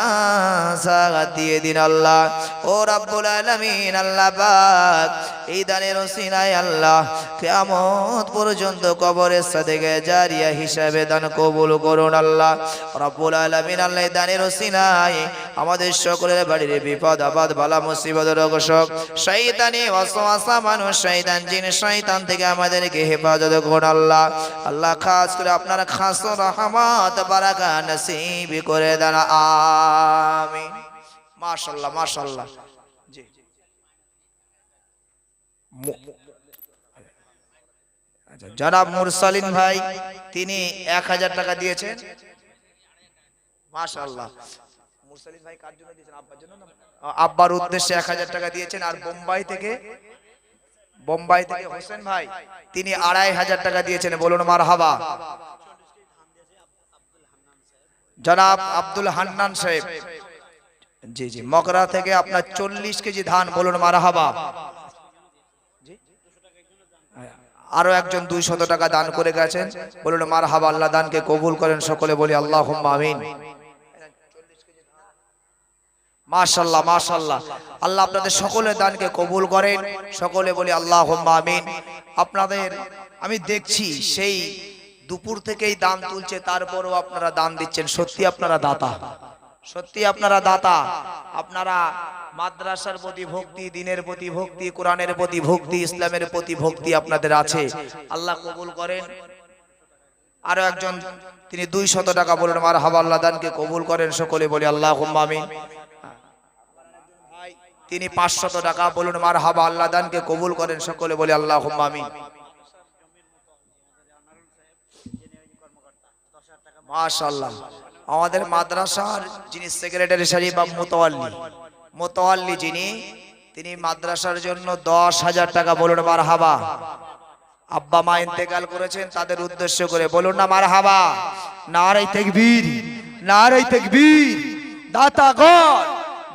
সাগাত দিয়ে দিন আল্লাহ ও রাব্বুল আলামিন আল্লাহ পাক এই দানের ওসিলায় আল্লাহ কিয়ামত পর্যন্ত কবরের সাদেকে জারিয়া হিসাবে দান কবুল করুন আল্লাহ রাব্বুল আলামিন আল্লাহ এই দানের ওসিলায় আমাদের সকলের বাড়ির বিপদ আপদ বালা মুসিবত রোগ শোক শয়তানি ওয়াসওয়াসা মানুষ শয়তান জিন শয়তান থেকে আমাদেরকে হেফাজত করুন আল্লাহ আল্লাহ খাস করে আপনার খাস রহমত বারাকা নসিব করে দেন আমিন মাশাআল্লাহ মাশাআল্লাহ জি আচ্ছা জনাব মুরসালিন ভাই তিনি ১০০০ টাকা দিয়েছেন মাশাআল্লাহ মুরসালিন ভাই কার জন্য দিয়েছেন আব্বার জন্য না আব্বার উদ্দেশ্যে ১০০০ টাকা দিয়েছেন আর বোম্বাই থেকে হোসেন ভাই তিনি ২৫০০ টাকা দিয়েছেন বলুন মারহাবা জনাব আব্দুল হান্নান সাহেব জি জি মকরা থেকে আপনার ৪০ কেজি ধান বলুন মারহাবা আরো একজন ২০০ টাকা দান করে গেছেন বলুন মারহাবা আল্লাহ দানকে কবুল করেন সকলে বলি আল্লাহুম্মা আমিন মাশাআল্লাহ মাশাআল্লাহ আল্লাহ আপনাদের সকলের দানকে কবুল করেন সকলে বলি আল্লাহুম্মা আমিন আপনাদের আমি দেখছি সেই দুপুর থেকেই দান তুলছে তারপরও আপনারা দান দিচ্ছেন সত্যি আপনারা দাতা সত্যি আপনারা দাতা আপনারা মাদ্রাসার প্রতি ভক্তি দিনের প্রতি ভক্তি কোরআনের প্রতি ভক্তি ইসলামের প্রতি ভক্তি আপনাদের আছে আল্লাহ কবুল করেন আরো একজন তিনি ২০০ টাকা বলুন মারহাবা আল্লাহ দানকে কবুল করেন সকলে বলি আল্লাহুম্মা আমিন তিনি ৫০০ টাকা বলুন মারহাবা আল্লাহ দানকে কবুল করেন সকলে বলি আল্লাহুম্মা আমিন মাশাআল্লাহ আমাদের মাদ্রাসার যিনি সেক্রেটারি সাহেব বা মোতাওয়াল্লি যিনি তিনি মাদ্রাসার জন্য ১০০০০ টাকা বলুন মারহাবা আব্বা মা ইন্তেকাল করেছেন তাদের উদ্দেশ্য করে বলুন না মারহাবা নারে তাকবীর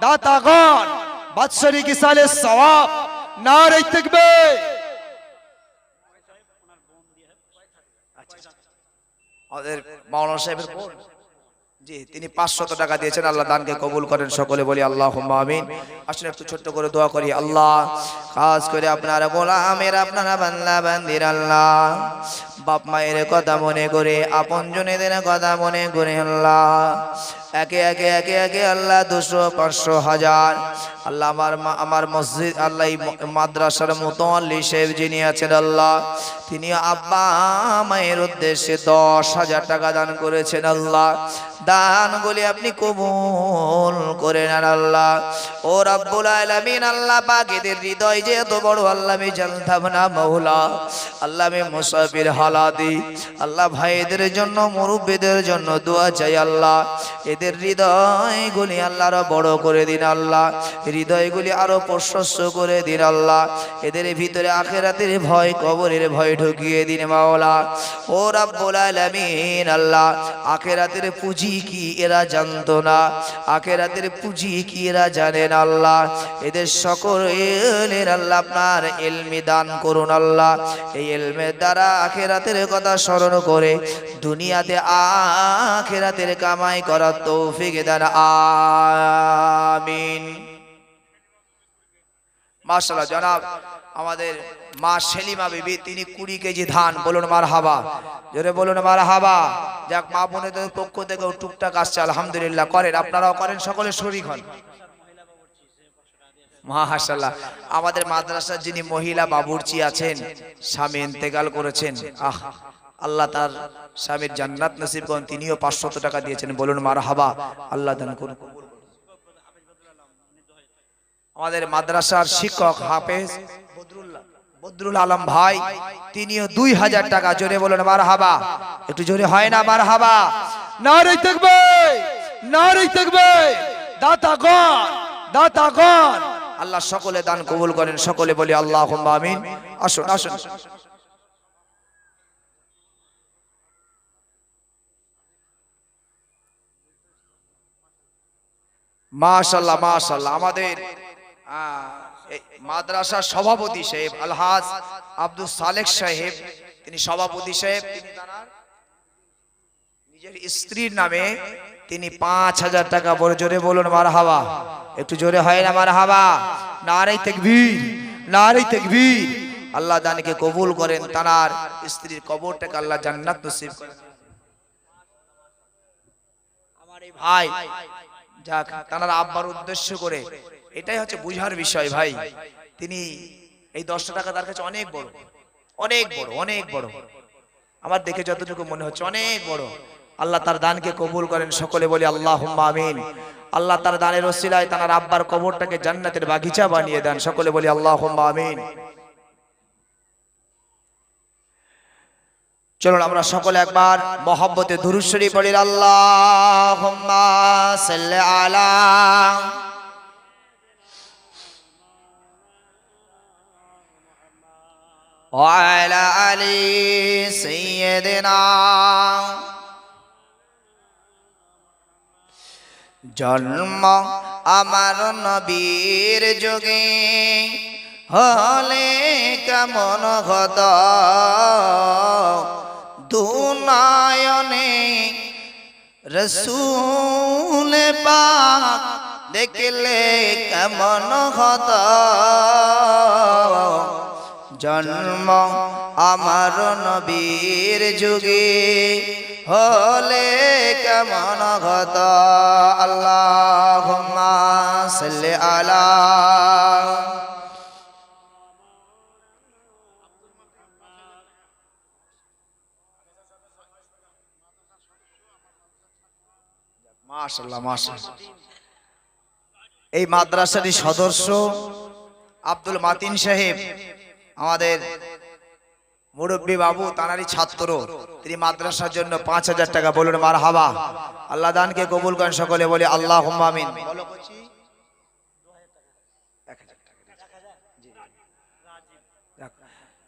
দাতাগণ বাৎসরিক ইসালে সওয়াব নারে তাকবীর আমাদের মাওলানা সাহেবের বোন জি তিনি ৫০০ টাকা দিয়েছেন আল্লাহ দানকে কবুল করেন সকলে বলি আল্লাহুম্মা আমিন আসলে একটু ছোট্ট করে দোয়া করি আল্লাহ খাস করে আপনারা গোলামের আপনারা বান্দা বান্দির আল্লাহ বাপ মায়ের কথা মনে করে আপনজনেদের কথা মনে করে আল্লাহ একে একে আল্লাহ ২০০ ৫০০ ১০০০ আল্লাহ আমার মসজিদ আল্লাহ মাদ্রাসার মুতাওয়াল্লি সাহেব যিনি আছেন আল্লাহ তিনি আব্বা মায়ের উদ্দেশ্যে ১০০০০ টাকা দান করেছেন আল্লাহ দানগুলি আপনি কবুল করে নেন আল্লাহ ও রাব্বুল আলামিন আল্লাহ পাক এদের হৃদয় যে এত বড় আল্লাহ আমি জানতাম না মাওলা আল্লাহ আমি মুসাফির হালাতি আল্লাহ ভাইদের জন্য মুরব্বিদের জন্য দোয়া চাই আল্লাহ এদের হৃদয়গুলি আল্লাহ আরো বড় করে দিন আল্লাহ হৃদয়গুলি আরো প্রশস্ত করে দিন আল্লাহ এদের ভিতরে আখিরাতের ভয় কবরের ভয় ঢুকিয়ে দিন মাওলা ও রাব্বুল আলামিন আল্লাহ আখিরাতের পুঁজি কি এরা জানতো না আখিরাতের পুঁজি কি এরা জানেন আল্লাহ এদের সকলের আল্লাহ আপনার ইলমি দান করুন আল্লাহ এই ইলমের দ্বারা আখিরাতের কথা স্মরণ করে দুনিয়াতে আখিরাতের কামাই করার তৌফিক দান আমিন মাশাআল্লাহ জনাব আমাদের মা সেলিমা বিবি তিনি ২০ কেজি ধান বলুন মারহাবা জোরে বলুন মারহাবা যাক মা বোনদের পক্ষ থেকে টুকটাক আসছে আলহামদুলিল্লাহ করেন আপনারাও করেন সকলে শরীক হন মাশাআল্লাহ আমাদের মাদ্রাসার যিনি মহিলা বাবুর্চি আছেন স্বামী ইন্তেকাল করেছেন আল্লাহ তার স্বামীর জান্নাত নসিব করেন, তিনিও 500 টাকা দিয়েছেন, বলুন মারহাবা, আল্লাহ দান করুন। আমাদের মাদ্রাসার শিক্ষক হাফেজ বদরুল আলম ভাই, তিনিও 2000 টাকা, জোরে বলুন মারহাবা, একটু জোরে হয় না মারহাবা? নারে তাকবীর, নারে তাকবীর। দাতাগণ, দাতাগণ, আল্লাহ সকলে দান কবুল করেন, সকলে বলি আল্লাহুম্মা আমিন। আসুন আসুন। মাশাআল্লাহ মাশাআল্লাহ। আমাদের এই মাদ্রাসার সভাপতি সাহেব আলহাজ আব্দুল সালেক সাহেব, তিনি সভাপতি সাহেব, তিনি তার নিজের স্ত্রীর নামে তিনি 5000 টাকা, বড় জোরে বলুন মারহাবা, একটু জোরে হয় না মারহাবা? নারে তাকবীর, নারে তাকবীর। আল্লাহ দানকে কবুল করেন, তার স্ত্রীর কবরটাকে আল্লাহ জান্নাত নসিব করেন। আমার এই ভাই যাক, তার আব্বার উদ্দেশ্য করে, এটাই হচ্ছে বুঝার বিষয় ভাই। তিনি এই 10 টাকা তার কাছে অনেক বড়, অনেক বড়, অনেক বড়। আমার দেখে যতটুকু মনে হচ্ছে অনেক বড়। আল্লাহ তার দানকে কবুল করেন, সকলে বলি আল্লাহুম্মা আমিন। আল্লাহ তার দানের ওসিলায় তার আব্বার কবরটাকে জান্নাতের বাগিচা বানিয়ে দেন, সকলে বলি আল্লাহুম্মা আমিন। চলুন আমরা সকলে একবার মহব্বতে দুরূদ শরীফ পড়ি, আল্লাহুম্মা সাল্লি আলা ওয়া আলা আলি সাইয়্যিদিনা। জন্ম আমার নবীর যুগে হলে কেমন হতো, দুনায়নে রসূল পাক দেখলে কেমন হতো। জন্ম আমার নবীর যুগে হলে কেমন হতো। আল্লাহুম্মা সাল্লি আলা মাশাআল্লাহ মাশাআল্লাহ। এই মাদ্রাসার সদস্য আব্দুল মাতিন সাহেব, আমাদের মুরব্বী বাবু, তানারই ছাত্র, তিনি মাদ্রাসার জন্য 5000 টাকা, বলুন মারহাবা। আল্লাহ দানকে কবুল করেন, সকলে বলি আল্লাহুম্মা আমিন।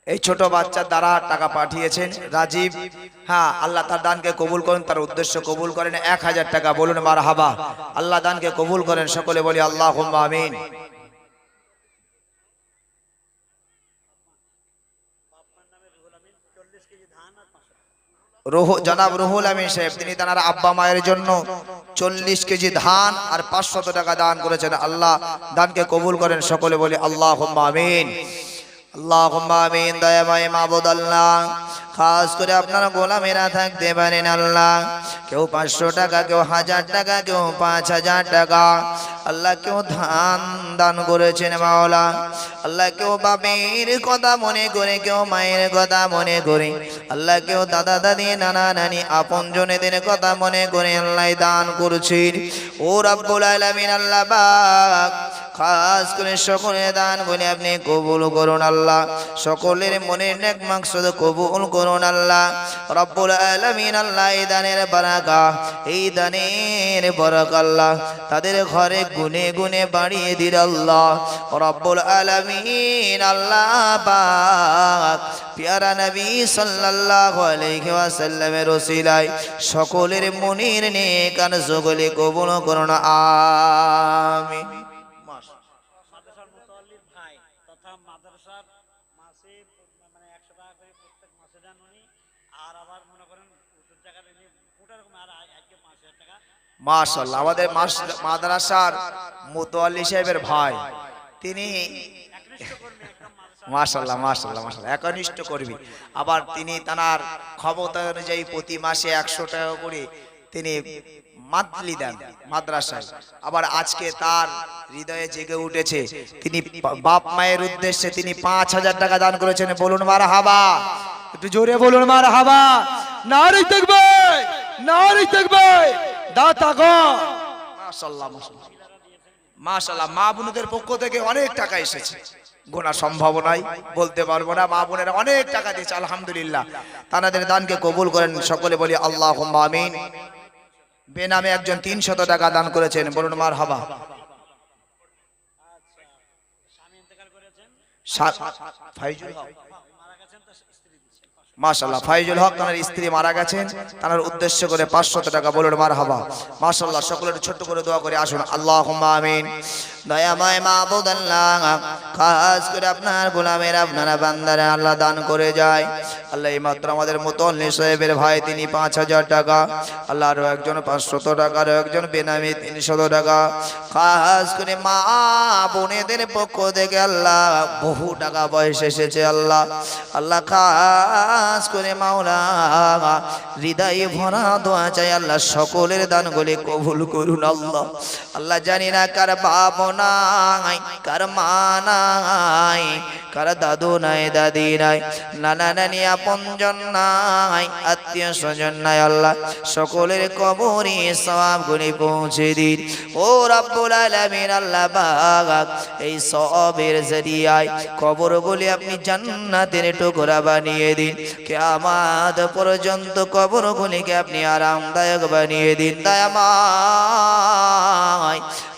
এই ছোট বাচ্চার দ্বারা টাকা পাঠিয়েছেন রাজীব, হ্যাঁ আল্লাহ তার দানকে কবুল করেন, তার উদ্দেশ্য কবুল করেন, 1000 টাকা, বলুন মারহাবা। আল্লাহ দানকে কবুল করেন, সকলে বলি আল্লাহুম্মা আমিন। জনাব রুহুল আমিন সাহেব, তিনি তার আব্বা মায়ের জন্য 40 কেজি ধান আর 500 টাকা দান করেছেন, আল্লাহ দানকে কবুল করেন, সকলে বলি আল্লাহুম্মা আমিন। আল্লাহুম্মা আমিন। দয়াময় মাবুদ আল্লাহ, খাস করে আপনার গোলামেরা থাকতে পারেন আল্লাহ, কেউ 500 টাকা, কেউ 1000 টাকা, কেউ 5000 টাকা, আল্লাহ কেউ ধান দান করেছেন মাওলা। আল্লাহ কেউ বাপের কথা মনে করে, কেউ মায়ের কথা মনে করে, আল্লাহ কেউ দাদা দাদি নানা নানি আপন জনেদের কথা মনে করে আল্লাহ দান করছেন। ও রব্বুল আলামিন, আল্লাহ পাক খাস করে সকলের দান বলে আপনি কবুল করুন আল্লাহ, সকলের মনের নেক মাকসুদ কবুল করুন আল্লাহ রব্বুল আলামিন। আল্লাহ এই দানের বারাকা, এই দানের বরকত আল্লাহ তাদের ঘরে গুনে গুনে বাড়িয়ে দিন আল্লাহ রব্বুল আলামিন। আল্লাহ পাক পিয়ারা নবী সাল্লাল্লাহু আলাইহি ওয়াসাল্লামের ওসিলায় সকলের মনের নেক আরজুগুলি কবুল করুন, আমিন। মাশাআল্লাহ, আমাদের মাদ্রাসার মুতওয়াল্লি সাহেবের ভাই, তিনি মাশাআল্লাহ মাশাআল্লাহ মাশাআল্লাহ একনিষ্ঠ কর্মী। আবার তিনি তার ক্ষমতা অনুযায়ী প্রতি মাসে 100 টাকা করে তিনি মান্থলি দেন মাদ্রাসায়। আবার আজকে তার হৃদয়ে জেগে উঠেছে, তিনি বাপ মায়ের উদ্দেশ্যে তিনি 5000 টাকা দান করেছেন, বলুন মারহাবা। একটু জোরে বলুন মারহাবা। নারে তাকবীর, নারে তাকবীর। দাঁত আগো। মাশাআল্লাহ মাশাআল্লাহ মাশাআল্লাহ। মা বোনদের পক্ষ থেকে অনেক টাকা এসেছে, গোনা সম্ভব নয়, বলতে পারবো না। মা বোনেরা অনেক টাকা দিয়েছে, আলহামদুলিল্লাহ। তাদের দানকে কবুল করেন, সকলে বলি আল্লাহুম্মা আমিন। বেনামে একজন 300 টাকা দান করেছেন, বলুন মারহাবা। ফাইজুল হক, মাশাআল্লাহ, ফাইজুল হক তার স্ত্রী মারা গেছেন, তার উদ্দেশ্য করে 500 টাকা, বলুন মারহাবা। মাশাআল্লাহ, সকলের ছোট্ট করে দোয়া করে আসুন, আল্লাহুম্মা আমিন। দয়াময় মাবুদ আল্লাহ, খাস করে আপনার গোলামের আপনারা বান্দারা আল্লাহ দান করে যায়। আল্লাহ এইমাত্র আমাদের মুতল্লি সাহেবের ভাই তিনি 5000 টাকা, আল্লাহ আরো একজন 500 টাকা, আরো একজন বেনামি 300 টাকা। খাস করে মা বোনেদের পক্ষ থেকে আল্লাহ বহু টাকা পয়সা এসেছে আল্লাহ। আল্লাহ খাস করে মাওলা হৃদয়ে ভরা দোয়া চাই আল্লাহ, সকলের দানগুলি কবুল করুন আল্লাহ। আল্লাহ জানি না কার বাপ নাই, কার মা নাই, কার দাদু নাই, দাদি নাই, নানা নানি আপনজন নাই, আত্মীয় স্বজন নাই, আল্লাহ সকলের কবরে সওয়াবগুলি পৌঁছে দিন ও রব্বুল আলামিন। আল্লাহ পাক এই সওয়াবের জরিয়ায় কবরগুলি আপনি জান্নাতের টুকরা বানিয়ে দিন, কিয়ামত পর্যন্ত কবরগুলিকে আপনি আরামদায়ক বানিয়ে দিন দয়াময়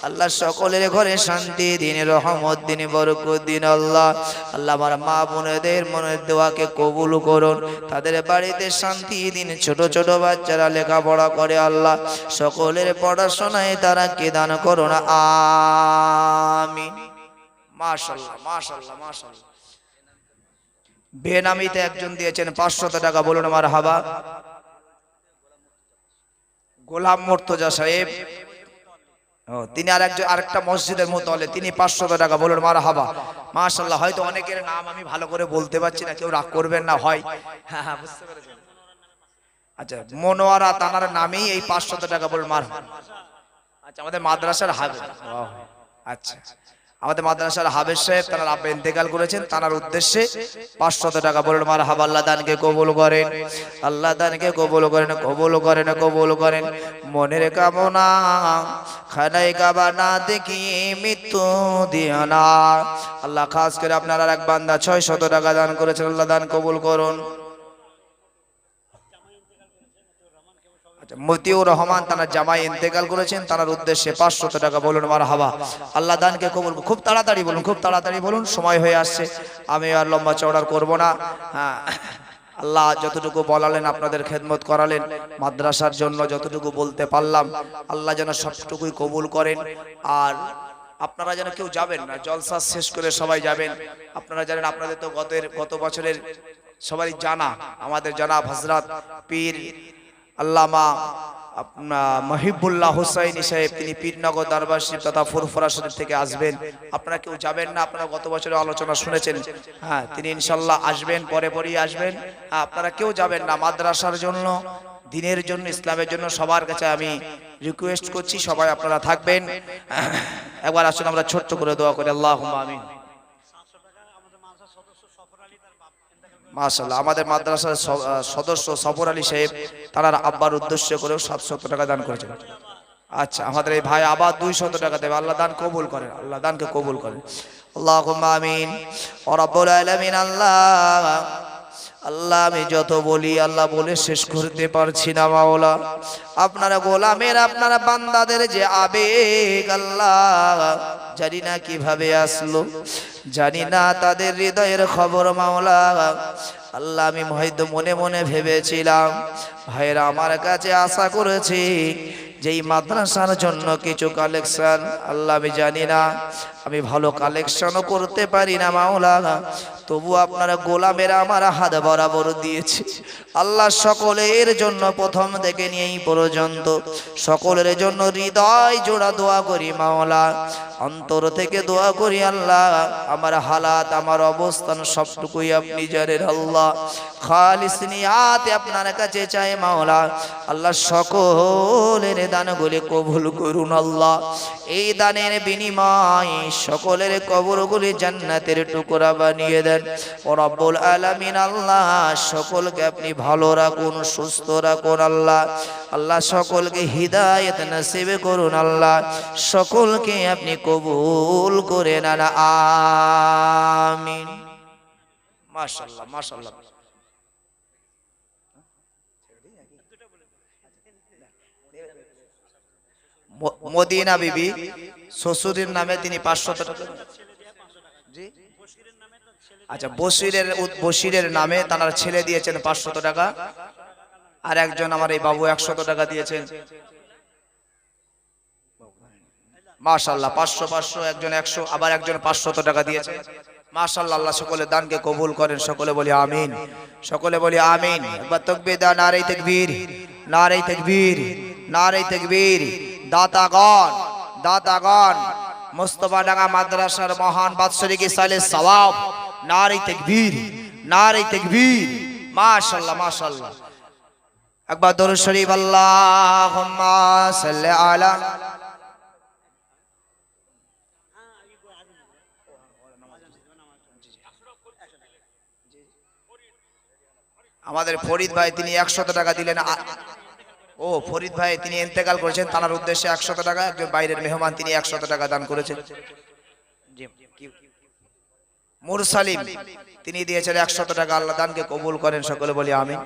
আল্লাহ। সকলের ঘরে শান্তি দিন, রহমত দিন, বরকত দিন আল্লাহ। আল্লাহ আমার মা বোনেদের মনের দোয়াকে কবুল করুন, তাদের বাড়িতে শান্তি দিন। ছোট ছোট বাচ্চারা লেখাপড়া করে আল্লাহ, সকলের পড়াশোনায় তারা কে দান করুন, আমিন। মাশাআল্লাহ মাশাআল্লাহ মাশাআল্লাহ। বেনামিতে একজন দিয়েছেন 500 টাকা, বলুন মারহাবা। গোলাম মুর্তজা সাহেব, তিনি আরেকটা মসজিদের মুতওয়াল্লি, তিনি 500 টাকা, বলুন মারহাবা। মাশাআল্লাহ। হয়তো অনেকের নাম আমি ভালো করে বলতে পারছি না, কেউ রাগ করবেন না, হয় হ্যাঁ হ্যাঁ বুঝতে পেরেছেন। আচ্ছা, মনোয়ারা তানার নামেই এই 500 টাকা, বলুন মারহাবা। আচ্ছা, আমাদের মাদ্রাসার হাফেজ, আচ্ছা আমাদের মাদ্রাসার হাফেজ সাহেব, তার আব্বা ইন্তেকাল করেছেন, তার উদ্দেশ্যে 500 টাকা, বলুন মারহাবা। আল্লাহ দানকে কবুল করেন, আল্লাহ দানকে কবুল করেন, কবুল করেন, কবুল করেন। মনের কামনা খানায় কাবা না দেখিয়ে মৃত্যু দিও না আল্লাহ। খাস করে আপনার আর এক বান্দা 600 টাকা দান করেছেন, আল্লাহ দান কবুল করুন। মতিউর রহমান তার জামাই ইন্তেকাল করেছেন, তার উদ্দেশ্যে 500 টাকা, বলুন মারহাবা। আল্লাহ দানকে কবুল। খুব তাড়াতাড়ি বলুন, খুব তাড়াতাড়ি বলুন, সময় হয়ে আসছে, আমি আর লম্বা চওড়ার করব না। হ্যাঁ, আল্লাহ যতটুকু বলালেন, আপনাদের খেদমত করালেন, মাদ্রাসার জন্য যতটুকু বলতে পারলাম, আল্লাহ যেন সবটুকুই কবুল করেন। আর আপনারা যেন কেউ যাবেন না, জলসা শেষ করে সবাই যাবেন। আপনারা জানেন, আপনাদের তো গত বছরের সবাই জানা, আমাদের জনাব হযরত পীর আল্লামা মহিবুল্লাহ হুসাইনি সাহেব, তিনি পীরনগর দরবার শরীফ তথা ফুরফুরা শরীফ থেকে আসবেন। আপনারা কেউ যাবেন না, আপনারা গত বছরের আলোচনা শুনেছেন। হ্যাঁ, তিনি ইনশাল্লাহ আসবেন, পরে পরেই আসবেন। আপনারা কেউ যাবেন না। মাদ্রাসার জন্য, দিনের জন্য, ইসলামের জন্য সবার কাছে আমি রিকোয়েস্ট করছি, সবাই আপনারা থাকবেন। একবার আসুন আমরা ছোট্ট করে দোয়া করি, আল্লাহুম্মা আমিন। মাশাআল্লাহ, আমাদের মাদ্রাসার সদস্য সফর আলী সাহেব, তার আব্বার উদ্দেশ্য করেও 700 টাকা দান করেছেন। আচ্ছা, আমাদের এই ভাই আবার 200 টাকা দেবে, আল্লাহ দান কবুল করেন, আল্লাহ দানকে কবুল করেন, আল্লাহুম্মা আমিন। ও রব্বুল আলামিন, আল্লাহ আল্লাহ আমি যত বলি আল্লাহ বলে শেষ করতে পারছি না মাওলা। আপনারা গোলামের, আপনারা বান্দাদের যে আবেগ আল্লাহ জানি না কিভাবে আসলো, জানি না তাদের হৃদয়ের খবর মাওলা। আল্লাহ আমি হয়তো মনে মনে ভেবেছিলাম, ভাইরা আমার কাছে আশা করেছি যেই মাদ্রাসার জন্য কিছু কালেকশন, আল্লাহ আমি জানি না আমি ভালো কালেকশনও করতে পারি না মাওলা, তবু আপনারা গোলামেরা আমার হাত বরাবর দিয়েছে আল্লাহ। সকলের জন্য প্রথম থেকে নিয়ে এই পর্যন্ত সকলের জন্য হৃদয় জোড়া দোয়া করি মাওলা, অন্তর থেকে দোয়া করি আল্লাহ। আমার হালাত, আমার অবস্থান সবটুকুই আপনি জানেন আল্লাহ। খালিস নিয়াতে আপনার কাছে চাই মাওলা। আল্লাহ সকলের দানগুলি কবুল করুন আল্লাহ। এই দানের বিনিময়ে সকলের কবরগুলি জান্নাতের টুকরা বানিয়ে দেন ও রব্বুল আলামিন। আল্লাহ সকলকে আপনি ভালো রাখুন, সুস্থ রাখুন আল্লাহ। আল্লাহ সকলকে হিদায়াত নসিব করুন আল্লাহ। সকলকে আপনি কবুল করে নেন, আমিন। মাশাআল্লাহ মাশাআল্লাহ। মদিনা বিবি শ্বশুরের নামে তিনি 500 টাকা। জি আচ্ছা, বশিরের নামে তার ছেলে দিয়েছেন 500 টাকা, আর একজন আমার এই বাবু 100 টাকা দিয়েছেন। মাশাআল্লাহ, 500 একজন 100, আবার একজন 500 টাকা দিয়েছে। মাশাআল্লাহ, আল্লাহ সকলের দানকে কবুল করেন। সকলে বলি আমিন, সকলে বলি আমিন। একবার তাকবীর দাও, নারে তাকবীর, নারে তাকবীর, নারে তাকবীর। দাতাগণ মুস্তাফা ডাঙ্গা মাদ্রাসার মহান বাৎসরিক সালে সওয়াব, নারে তাকবীর, নারে তাকবীর। মাশাআল্লাহ মাশাআল্লাহ। একবার দরুদ শরীফ, আল্লাহুম্মা সাল্লি আলা। আমাদের ফরিদ ভাই তিনি 100 টাকা দিলেন। ও ফরিদ ভাই তিনি ইন্তেকাল করেছেন, তার উদ্দেশ্যে 100 টাকা। একজন বাইরের মেহমান তিনি 100 টাকা দান করেছেন। মুরসালিম তিনি দিয়েছেন 100 টাকা। আল্লাহ দানকে কবুল করেন, সকলে বলি আমিন।